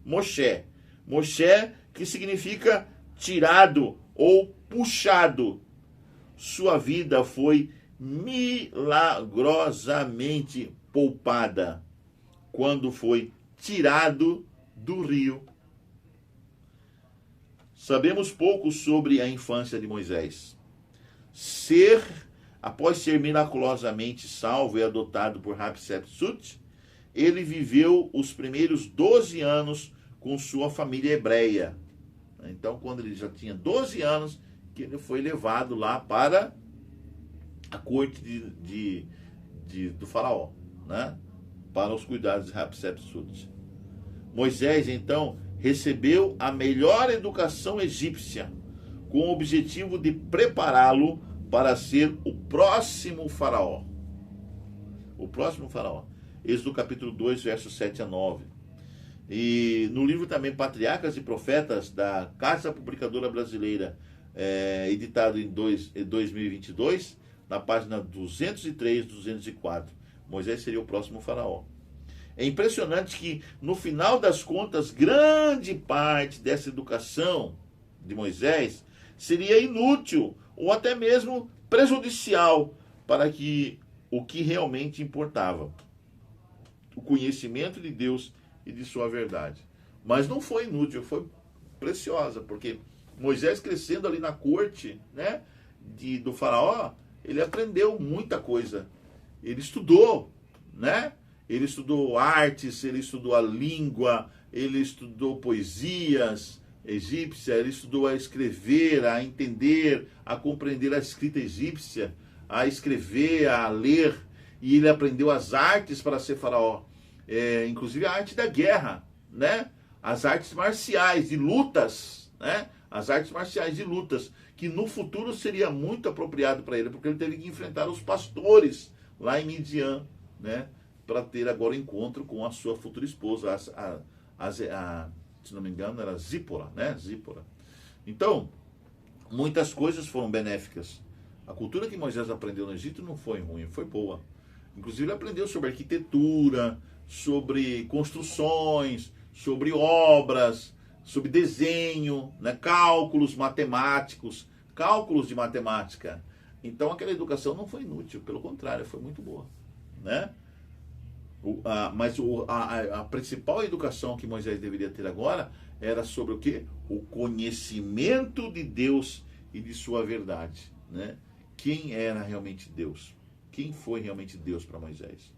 Moshe. Moshe, que significa tirado ou puxado. Sua vida foi milagrosamente poupada quando foi tirado do rio. Sabemos pouco sobre a infância de Moisés. Após ser miraculosamente salvo e adotado por Hatshepsut, ele viveu os primeiros 12 anos com sua família hebreia. Então, quando ele já tinha 12 anos, que ele foi levado lá para a corte do faraó, né? Para os cuidados de Hatshepsut. Moisés, então, recebeu a melhor educação egípcia, com o objetivo de prepará-lo para ser o próximo faraó. O próximo faraó. Êxodo capítulo 2, versos 7 a 9. E no livro também Patriarcas e Profetas, da Casa Publicadora Brasileira, editado em 2022, na página 203, 204. Moisés seria o próximo faraó. É impressionante que, no final das contas, grande parte dessa educação de Moisés seria inútil ou até mesmo prejudicial para o que realmente importava: o conhecimento de Deus e de sua verdade. Mas não foi inútil, foi preciosa, porque Moisés, crescendo ali na corte, né, do faraó, ele aprendeu muita coisa. Ele estudou, né? Ele estudou artes, ele estudou a língua, ele estudou poesias egípcias, ele estudou a escrever, a entender, a compreender a escrita egípcia, a escrever, a ler, e ele aprendeu as artes para ser faraó. Inclusive a arte da guerra, né? As artes marciais de lutas, né? As artes marciais de lutas, que no futuro seria muito apropriado para ele, porque ele teve que enfrentar os pastores lá em Midian, né, para ter agora o encontro com a sua futura esposa, se não me engano, era Zípora, né? Zípora. Então, muitas coisas foram benéficas. A cultura que Moisés aprendeu no Egito não foi ruim, foi boa. Inclusive, ele aprendeu sobre arquitetura, sobre construções, sobre obras, sobre desenho, né? Cálculos matemáticos, cálculos de matemática. Então aquela educação não foi inútil, pelo contrário, foi muito boa, né? Mas a principal educação que Moisés deveria ter agora era sobre o quê? O conhecimento de Deus e de sua verdade, né? Quem era realmente Deus? Quem foi realmente Deus para Moisés?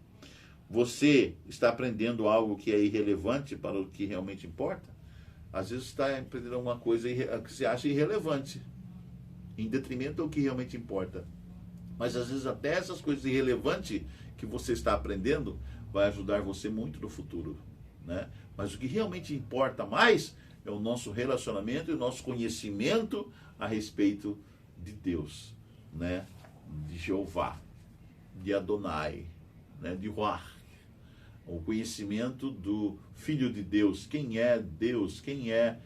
Você está aprendendo algo que é irrelevante para o que realmente importa? Às vezes está aprendendo alguma coisa que você acha irrelevante, em detrimento ao que realmente importa. Mas às vezes até essas coisas irrelevantes que você está aprendendo vai ajudar você muito no futuro, né? Mas o que realmente importa mais é o nosso relacionamento e o nosso conhecimento a respeito de Deus, né? De Jeová, de Adonai, né? De Ruach. O conhecimento do Filho de Deus. Quem é Deus? Quem é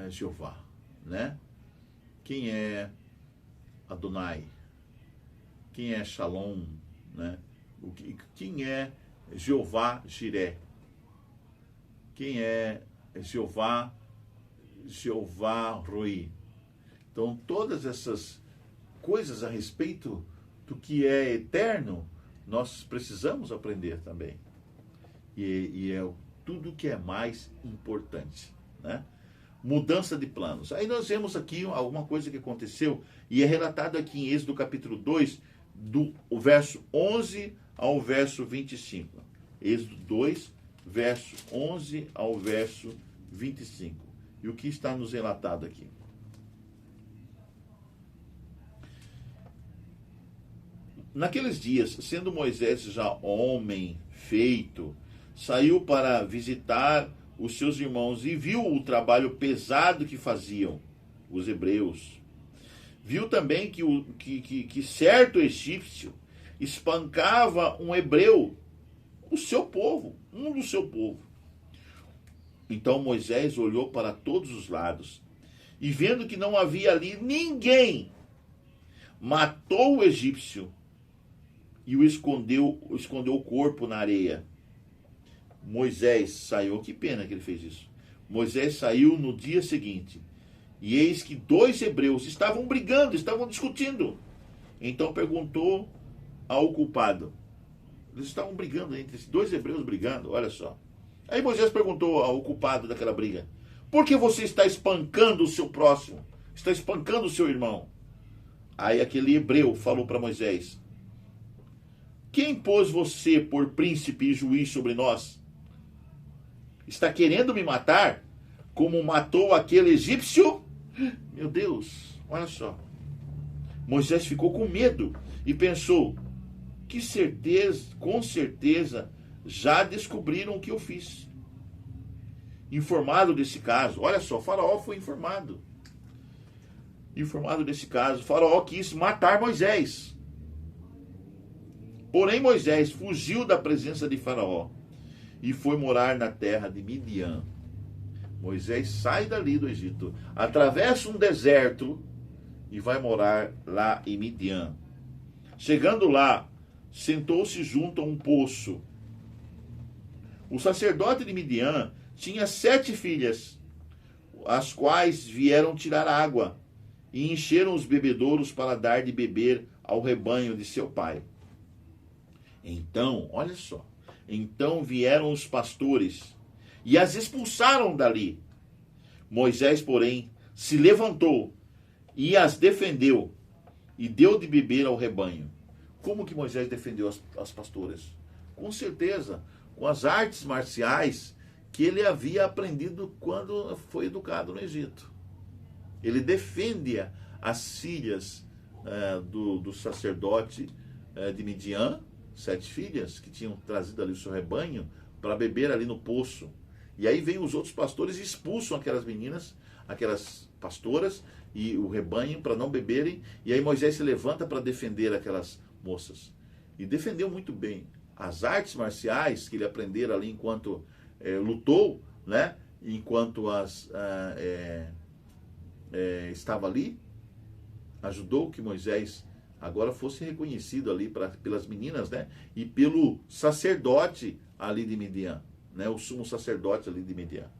Jeová, né? Quem é Adonai? Quem é Shalom, né? Quem é Jeová Jiré? Quem é Jeová Roi? Então, todas essas coisas a respeito do que é eterno, nós precisamos aprender também. E é tudo que é mais importante, né? Mudança de planos. Aí nós vemos aqui alguma coisa que aconteceu, e é relatado aqui em Êxodo capítulo 2, do verso 11 ao verso 25. Êxodo 2, verso 11 ao verso 25. E o que está nos relatado aqui? Naqueles dias, sendo Moisés já homem feito, saiu para visitar os seus irmãos e viu o trabalho pesado que faziam os hebreus. Viu também que certo egípcio espancava um hebreu, o seu povo, um do seu povo. Então Moisés olhou para todos os lados e, vendo que não havia ali ninguém, matou o egípcio e escondeu o corpo na areia. Moisés saiu, que pena que ele fez isso. Moisés saiu no dia seguinte, e eis que 2 hebreus estavam brigando, estavam discutindo. Então perguntou ao culpado. Eles estavam brigando entre esses 2 hebreus brigando, olha só. Aí Moisés perguntou ao culpado daquela briga: por que você está espancando o seu próximo? Está espancando o seu irmão? Aí aquele hebreu falou para Moisés: quem pôs você por príncipe e juiz sobre nós? Está querendo me matar, como matou aquele egípcio? Meu Deus, olha só. Moisés ficou com medo e pensou: com certeza já descobriram o que eu fiz. Informado desse caso, olha só, Faraó foi informado. Informado desse caso, Faraó quis matar Moisés. Porém, Moisés fugiu da presença de Faraó e foi morar na terra de Midian. Moisés sai dali do Egito, atravessa um deserto e vai morar lá em Midian. Chegando lá, sentou-se junto a um poço. O sacerdote de Midian tinha 7 filhas, as quais vieram tirar água e encheram os bebedouros para dar de beber ao rebanho de seu pai. Então, olha só, então vieram os pastores e as expulsaram dali. Moisés, porém, se levantou e as defendeu e deu de beber ao rebanho. Como que Moisés defendeu as pastoras? Com certeza, com as artes marciais que ele havia aprendido quando foi educado no Egito. Ele defende as filhas do sacerdote de Midian, 7 filhas que tinham trazido ali o seu rebanho para beber ali no poço. E aí vem os outros pastores e expulsam aquelas meninas, aquelas pastoras e o rebanho para não beberem. E aí Moisés se levanta para defender aquelas moças. E defendeu muito bem. As artes marciais que ele aprendera ali enquanto lutou, né? Enquanto estava ali, ajudou que Moisés agora fosse reconhecido ali pelas meninas, né? E pelo sacerdote ali de Midian, né? O sumo sacerdote ali de Midian.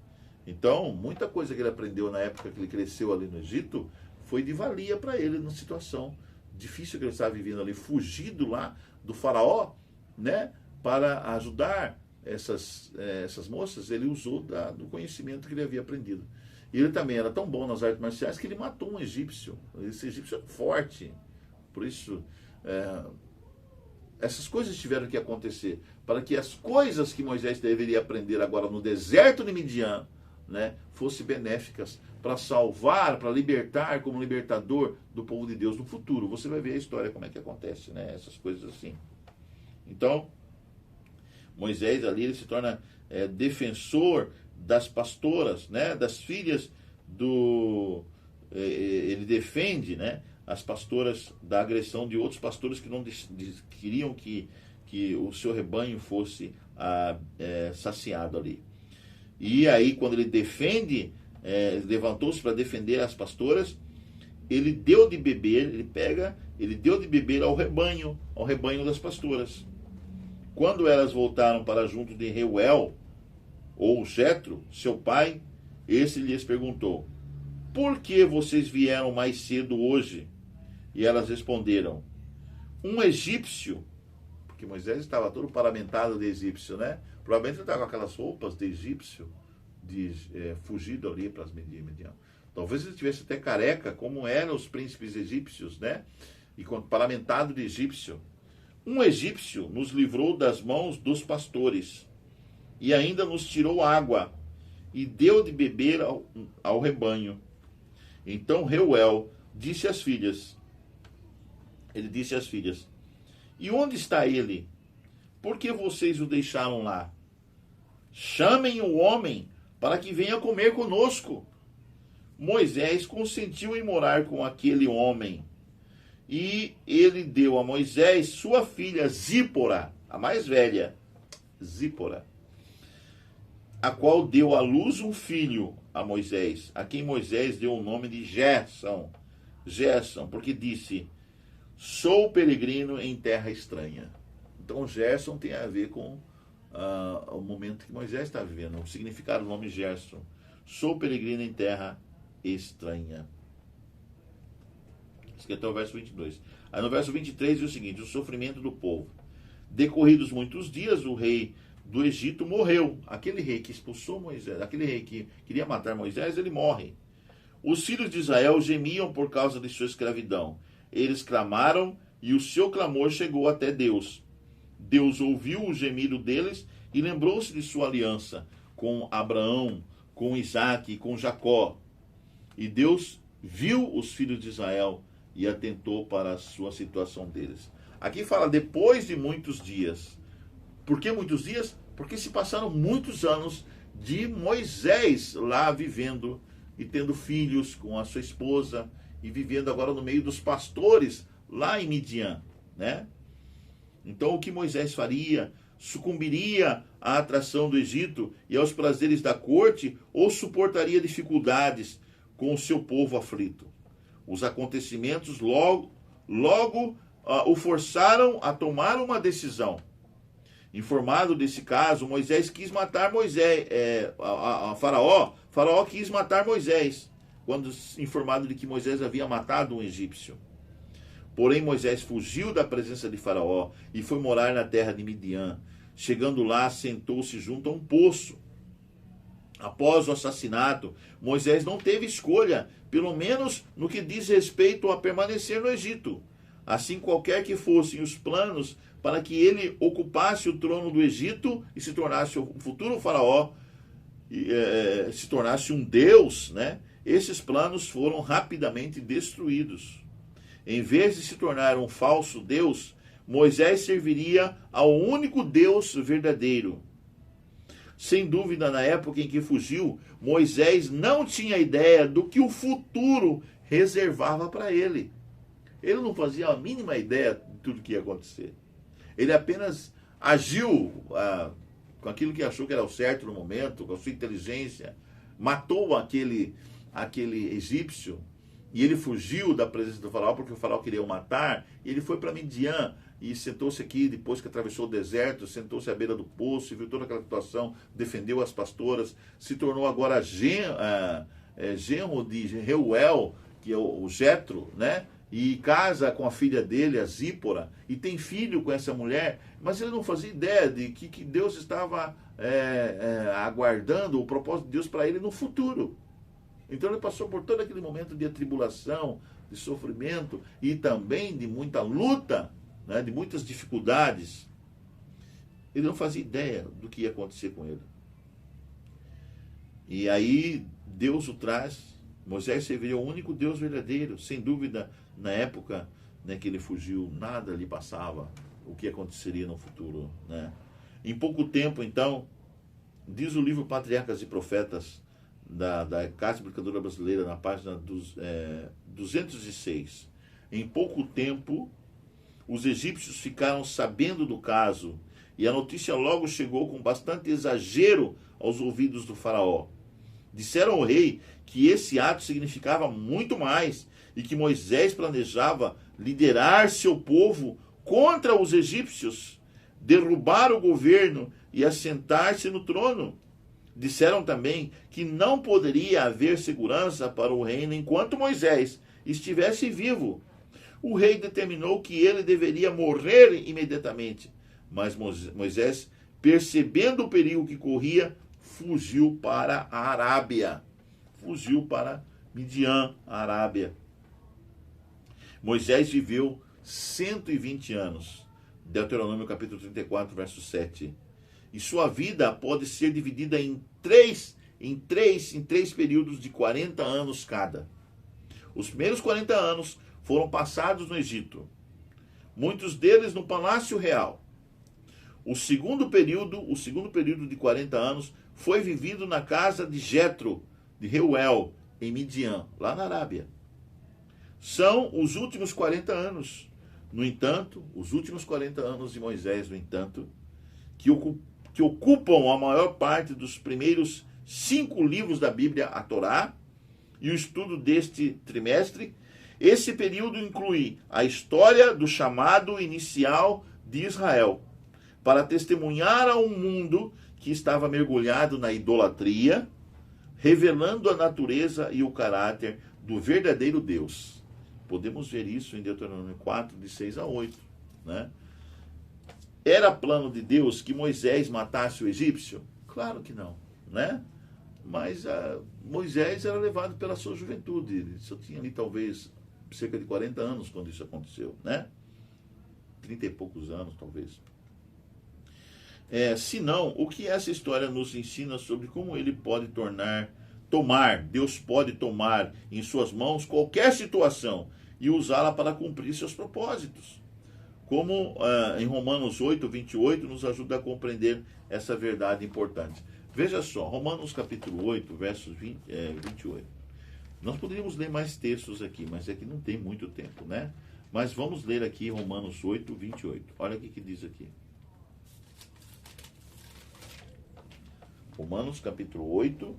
Então, muita coisa que ele aprendeu na época que ele cresceu ali no Egito foi de valia para ele numa situação difícil que ele estava vivendo ali, fugido lá do faraó, né? Para ajudar essas moças, ele usou do conhecimento que ele havia aprendido. E ele também era tão bom nas artes marciais que ele matou um egípcio. Esse egípcio era forte. Por isso, essas coisas tiveram que acontecer para que as coisas que Moisés deveria aprender agora no deserto de Midian, né, fossem benéficas para salvar, para libertar como libertador do povo de Deus no futuro. Você vai ver a história, como é que acontece, né, essas coisas assim. Então, Moisés ali ele se torna defensor das pastoras, né, das filhas ele defende, né, as pastoras da agressão de outros pastores que não queriam que o seu rebanho fosse saciado ali. E aí, quando ele defende, levantou-se para defender as pastoras, ele deu de beber, ele deu de beber ao rebanho das pastoras. Quando elas voltaram para junto de Reuel, ou Jetro, seu pai, esse lhes perguntou: por que vocês vieram mais cedo hoje? E elas responderam: um egípcio, porque Moisés estava todo paramentado de egípcio, né? Provavelmente ele estava com aquelas roupas de egípcio, fugido ali para as Midian. Talvez ele estivesse até careca, como eram os príncipes egípcios, né? E paramentado de egípcio. Um egípcio nos livrou das mãos dos pastores e ainda nos tirou água e deu de beber ao rebanho. Então Reuel disse às filhas, e onde está ele? Por que vocês o deixaram lá? Chamem o homem para que venha comer conosco. Moisés consentiu em morar com aquele homem. E ele deu a Moisés sua filha Zípora, a mais velha, Zípora, a qual deu à luz um filho a Moisés, a quem Moisés deu o nome de Gerson, porque disse: sou peregrino em terra estranha. Então Gerson tem a ver com o momento que Moisés está vivendo, o significado do nome Gerson. Sou peregrino em terra estranha. Isso aqui até o verso 22. Aí no verso 23 diz o seguinte: o sofrimento do povo. Decorridos muitos dias, o rei do Egito morreu. Aquele rei que expulsou Moisés, aquele rei que queria matar Moisés, ele morre. Os filhos de Israel gemiam por causa de sua escravidão. Eles clamaram e o seu clamor chegou até Deus. Deus ouviu o gemido deles e lembrou-se de sua aliança com Abraão, com Isaque e com Jacó. E Deus viu os filhos de Israel e atentou para a sua situação deles. Aqui fala depois de muitos dias. Por que muitos dias? Porque se passaram muitos anos de Moisés lá vivendo e tendo filhos com a sua esposa e vivendo agora no meio dos pastores lá em Midian, né? Então o que Moisés faria, sucumbiria à atração do Egito e aos prazeres da corte, ou suportaria dificuldades com o seu povo aflito. Os acontecimentos logo o forçaram a tomar uma decisão. Informado desse caso, Moisés quis matar Faraó. Faraó quis matar Moisés, quando informado de que Moisés havia matado um egípcio. Porém, Moisés fugiu da presença de Faraó e foi morar na terra de Midian. Chegando lá, sentou-se junto a um poço. Após o assassinato, Moisés não teve escolha, pelo menos no que diz respeito a permanecer no Egito. Assim, qualquer que fossem os planos para que ele ocupasse o trono do Egito e se tornasse o futuro faraó, se tornasse um deus, né? Esses planos foram rapidamente destruídos. Em vez de se tornar um falso deus, Moisés serviria ao único Deus verdadeiro. Sem dúvida, na época em que fugiu, Moisés não tinha ideia do que o futuro reservava para ele. Ele não fazia a mínima ideia de tudo que ia acontecer. Ele apenas agiu com aquilo que achou que era o certo no momento, com a sua inteligência, matou aquele egípcio, e ele fugiu da presença do faraó porque o faraó queria o matar, e ele foi para Midian e sentou-se aqui, depois que atravessou o deserto, sentou-se à beira do poço e viu toda aquela situação, defendeu as pastoras, se tornou agora genro de Reuel, que é o Jetro, né? E casa com a filha dele, a Zípora, e tem filho com essa mulher, mas ele não fazia ideia de que Deus estava aguardando o propósito de Deus para ele no futuro. Então ele passou por todo aquele momento de atribulação, de sofrimento e também de muita luta, né, de muitas dificuldades. Ele não fazia ideia do que ia acontecer com ele. E aí Deus o traz. Moisés serviria o único Deus verdadeiro. Sem dúvida, na época, né, que ele fugiu, nada lhe passava o que aconteceria no futuro, né? Em pouco tempo, então, diz o livro Patriarcas e Profetas, da Casa Explicadora Brasileira, na página 206. Em pouco tempo, os egípcios ficaram sabendo do caso, e a notícia logo chegou com bastante exagero aos ouvidos do faraó. Disseram ao rei que esse ato significava muito mais e que Moisés planejava liderar seu povo contra os egípcios, derrubar o governo e assentar-se no trono. Disseram também que não poderia haver segurança para o reino enquanto Moisés estivesse vivo. O rei determinou que ele deveria morrer imediatamente, mas Moisés, percebendo o perigo que corria, fugiu para a Arábia. Fugiu para Midian, a Arábia. Moisés viveu 120 anos. Deuteronômio capítulo 34, verso 7. E sua vida pode ser dividida em três períodos de 40 anos cada. Os primeiros 40 anos foram passados no Egito, muitos deles no Palácio Real. O segundo período de 40 anos foi vivido na casa de Jetro, de Reuel, em Midian, lá na Arábia. São os últimos 40 anos. No entanto, os últimos 40 anos de Moisés, no entanto, que ocupam a maior parte dos primeiros 5 livros da Bíblia, a Torá, e o estudo deste trimestre. Esse período inclui a história do chamado inicial de Israel, para testemunhar a um mundo que estava mergulhado na idolatria, revelando a natureza e o caráter do verdadeiro Deus. Podemos ver isso em Deuteronômio 4, de 6 a 8. Né? Era plano de Deus que Moisés matasse o egípcio? Claro que não. Né? Mas Moisés era levado pela sua juventude. Ele só tinha ali talvez cerca de 40 anos quando isso aconteceu. Né? 30 e poucos anos, talvez. Se não, o que essa história nos ensina sobre como ele pode Deus pode tomar em suas mãos qualquer situação e usá-la para cumprir seus propósitos. Como em Romanos 8, 28, nos ajuda a compreender essa verdade importante. Veja só, Romanos capítulo 8, versos 28. Nós poderíamos ler mais textos aqui, mas é que não tem muito tempo, né? Mas vamos ler aqui Romanos 8, 28. Olha o que diz aqui. Romanos capítulo 8,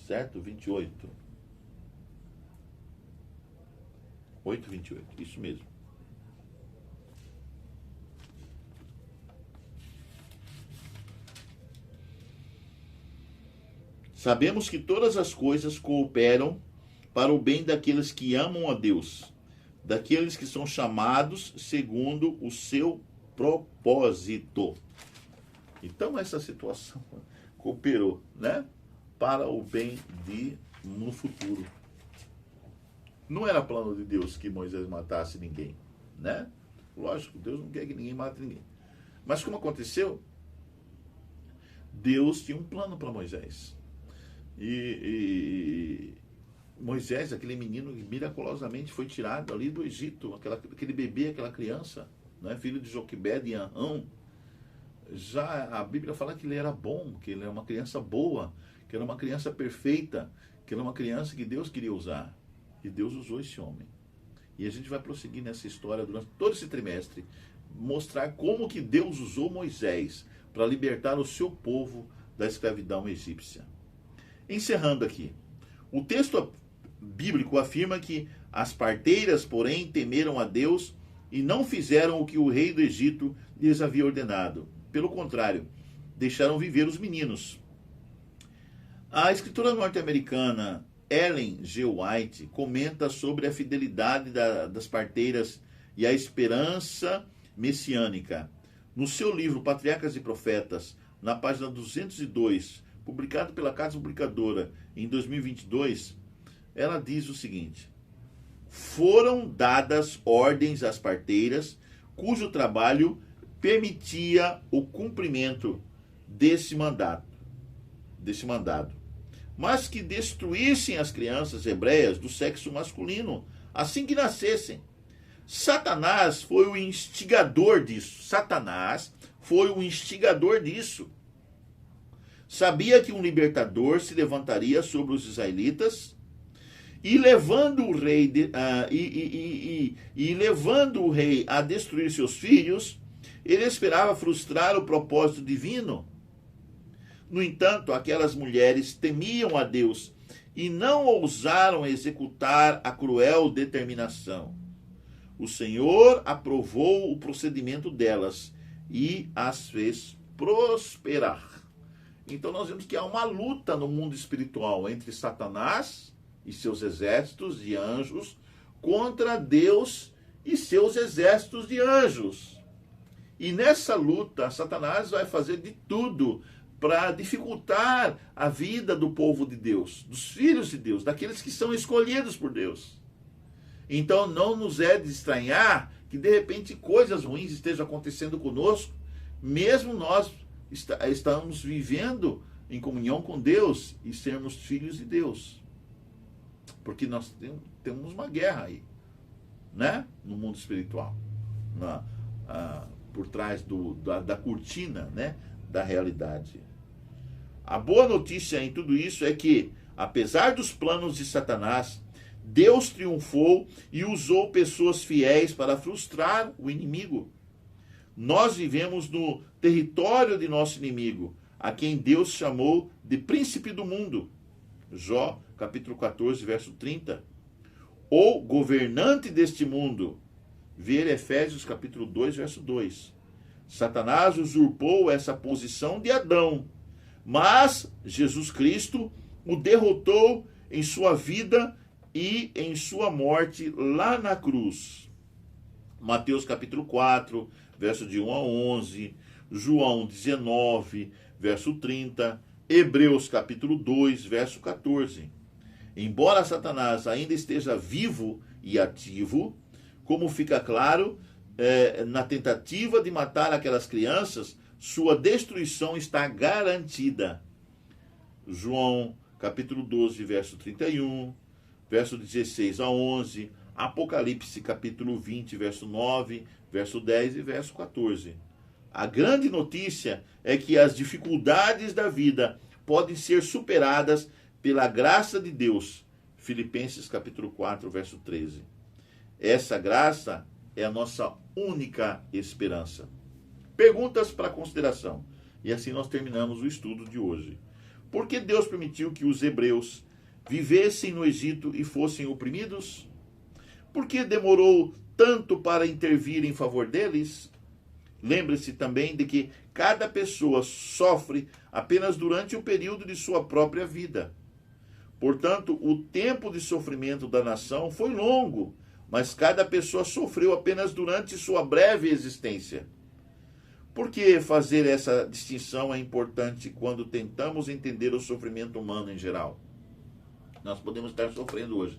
certo? 28. 8:28, isso mesmo. Sabemos que todas as coisas cooperam para o bem daqueles que amam a Deus, daqueles que são chamados segundo o seu propósito. Então essa situação cooperou, né, para o bem no futuro. Não era plano de Deus que Moisés matasse ninguém, né? Lógico, Deus não quer que ninguém mate ninguém. Mas como aconteceu? Deus tinha um plano para Moisés. E Moisés, aquele menino que miraculosamente foi tirado ali do Egito, aquele bebê, aquela criança, né, filho de Joquebed e Anão, já a Bíblia fala que ele era bom, que ele era uma criança boa, que era uma criança perfeita, que era uma criança que Deus queria usar. E Deus usou esse homem. E a gente vai prosseguir nessa história durante todo esse trimestre, mostrar como que Deus usou Moisés para libertar o seu povo da escravidão egípcia. Encerrando aqui, o texto bíblico afirma que as parteiras, porém, temeram a Deus e não fizeram o que o rei do Egito lhes havia ordenado. Pelo contrário, deixaram viver os meninos. A escritora norte-americana Ellen G. White comenta sobre a fidelidade das parteiras e a esperança messiânica. No seu livro Patriarcas e Profetas, na página 202, publicado pela Casa Publicadora em 2022, ela diz o seguinte: foram dadas ordens às parteiras, cujo trabalho permitia o cumprimento desse mandado, mas que destruíssem as crianças hebreias do sexo masculino assim que nascessem. Satanás foi o instigador disso. Sabia que um libertador se levantaria sobre os israelitas e levando o rei a destruir seus filhos, ele esperava frustrar o propósito divino. No entanto, aquelas mulheres temiam a Deus e não ousaram executar a cruel determinação. O Senhor aprovou o procedimento delas e as fez prosperar. Então nós vemos que há uma luta no mundo espiritual entre Satanás e seus exércitos de anjos contra Deus e seus exércitos de anjos. E nessa luta, Satanás vai fazer de tudo para dificultar a vida do povo de Deus, dos filhos de Deus, daqueles que são escolhidos por Deus. Então não nos é de estranhar que de repente coisas ruins estejam acontecendo conosco, mesmo nós estamos vivendo em comunhão com Deus e sermos filhos de Deus. Porque nós temos uma guerra aí, né? No mundo espiritual, por trás da cortina, né? Da realidade. A boa notícia em tudo isso é que, apesar dos planos de Satanás, Deus triunfou e usou pessoas fiéis para frustrar o inimigo. Nós vivemos no território de nosso inimigo, a quem Deus chamou de príncipe do mundo. Jó, capítulo 14, verso 30. Ou governante deste mundo. Ver Efésios, capítulo 2, verso 2. Satanás usurpou essa posição de Adão, mas Jesus Cristo o derrotou em sua vida e em sua morte lá na cruz. Mateus capítulo 4, verso de 1 a 11, João 19, verso 30, Hebreus capítulo 2, verso 14. Embora Satanás ainda esteja vivo e ativo, como fica claro, na tentativa de matar aquelas crianças, sua destruição está garantida. João capítulo 12, verso 31, verso 16 a 11, Apocalipse capítulo 20, verso 9, verso 10 e verso 14. A grande notícia é que as dificuldades da vida podem ser superadas pela graça de Deus. Filipenses capítulo 4, verso 13. Essa graça é a nossa única esperança. Perguntas para consideração. E assim nós terminamos o estudo de hoje. Por que Deus permitiu que os hebreus vivessem no Egito e fossem oprimidos? Por que demorou tanto para intervir em favor deles? Lembre-se também de que cada pessoa sofre apenas durante o período de sua própria vida. Portanto, o tempo de sofrimento da nação foi longo, mas cada pessoa sofreu apenas durante sua breve existência. Por que fazer essa distinção é importante quando tentamos entender o sofrimento humano em geral? Nós podemos estar sofrendo hoje,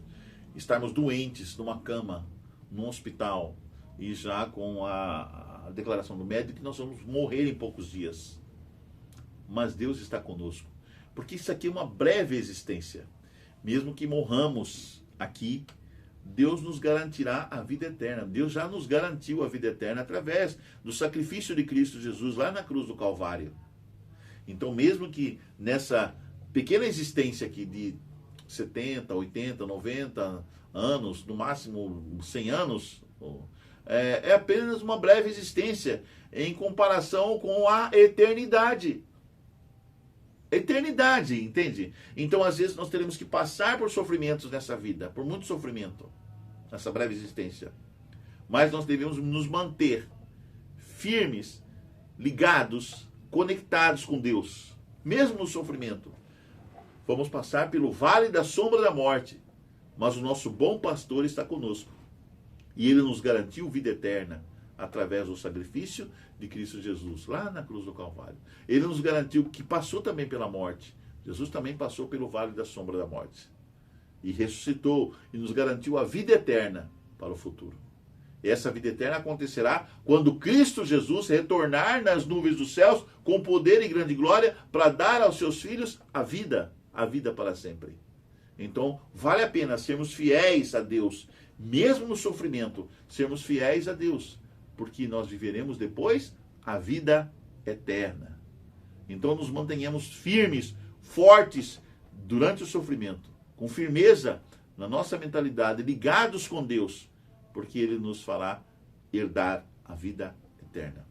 estarmos doentes numa cama, num hospital, e já com a declaração do médico que nós vamos morrer em poucos dias. Mas Deus está conosco, porque isso aqui é uma breve existência. Mesmo que morramos aqui, Deus nos garantirá a vida eterna. Deus já nos garantiu a vida eterna através do sacrifício de Cristo Jesus lá na cruz do Calvário. Então, mesmo que nessa pequena existência aqui de 70, 80, 90 anos, no máximo 100 anos, é apenas uma breve existência em comparação com a eternidade. Eternidade, entende? Então, às vezes, nós teremos que passar por sofrimentos nessa vida, por muito sofrimento, nessa breve existência. Mas nós devemos nos manter firmes, ligados, conectados com Deus, mesmo no sofrimento. Vamos passar pelo vale da sombra da morte, mas o nosso bom pastor está conosco. E ele nos garantiu vida eterna através do sacrifício de Cristo Jesus, lá na cruz do Calvário. Ele nos garantiu que passou também pela morte. Jesus também passou pelo vale da sombra da morte. E ressuscitou e nos garantiu a vida eterna para o futuro. E essa vida eterna acontecerá quando Cristo Jesus retornar nas nuvens dos céus com poder e grande glória para dar aos seus filhos a vida para sempre. Então, vale a pena sermos fiéis a Deus, mesmo no sofrimento, sermos fiéis a Deus, porque nós viveremos depois a vida eterna. Então nos mantenhamos firmes, fortes durante o sofrimento, com firmeza na nossa mentalidade, ligados com Deus, porque Ele nos fará herdar a vida eterna.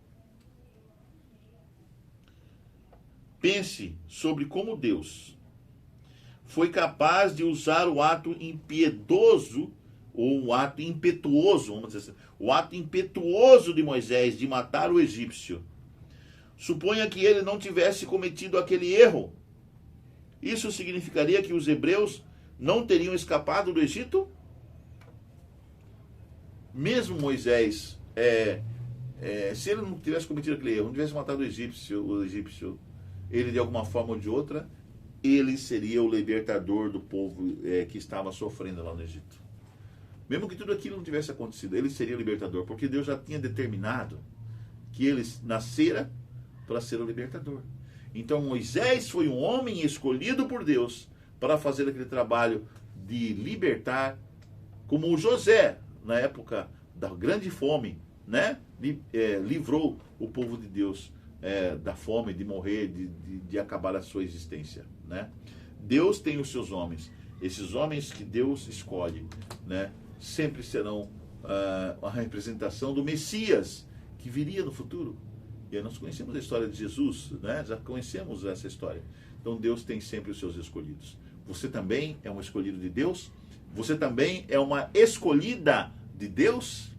Pense sobre como Deus foi capaz de usar o ato impiedoso, ou o ato impetuoso, vamos dizer assim, o ato impetuoso de Moisés de matar o egípcio. Suponha que ele não tivesse cometido aquele erro. Isso significaria que os hebreus não teriam escapado do Egito? Mesmo Moisés, se ele não tivesse cometido aquele erro, não tivesse matado o egípcio, ele de alguma forma ou de outra, ele seria o libertador do povo que estava sofrendo lá no Egito. Mesmo que tudo aquilo não tivesse acontecido, ele seria o libertador, porque Deus já tinha determinado que ele nascera para ser o libertador. Então Moisés foi um homem escolhido por Deus para fazer aquele trabalho de libertar, como o José, na época da grande fome, né? Livrou o povo de Deus da fome, de morrer, de acabar a sua existência, né? Deus tem os seus homens. Esses homens que Deus escolhe, né, sempre serão a representação do Messias que viria no futuro. E aí nós conhecemos a história de Jesus, né? Já conhecemos essa história. Então Deus tem sempre os seus escolhidos. Você também é um escolhido de Deus? Você também é uma escolhida de Deus?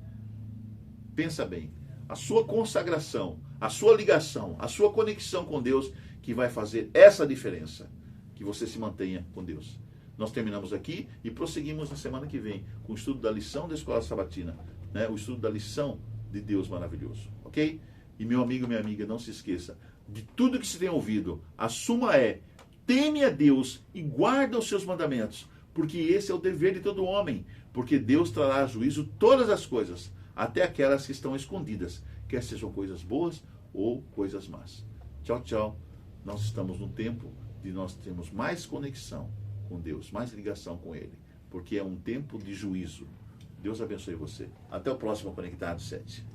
Pensa bem. A sua consagração, a sua ligação, a sua conexão com Deus que vai fazer essa diferença. Que você se mantenha com Deus. Nós terminamos aqui e prosseguimos na semana que vem com o estudo da lição da Escola Sabatina, né? O estudo da lição de Deus maravilhoso, ok? E meu amigo, minha amiga, não se esqueça, de tudo que se tem ouvido, a suma é, teme a Deus e guarda os seus mandamentos, porque esse é o dever de todo homem, porque Deus trará a juízo todas as coisas, até aquelas que estão escondidas, quer sejam coisas boas ou coisas más. Tchau, tchau. Nós estamos no tempo de nós termos mais conexão com Deus, mais ligação com Ele, porque é um tempo de juízo. Deus abençoe você. Até o próximo Conectado 7.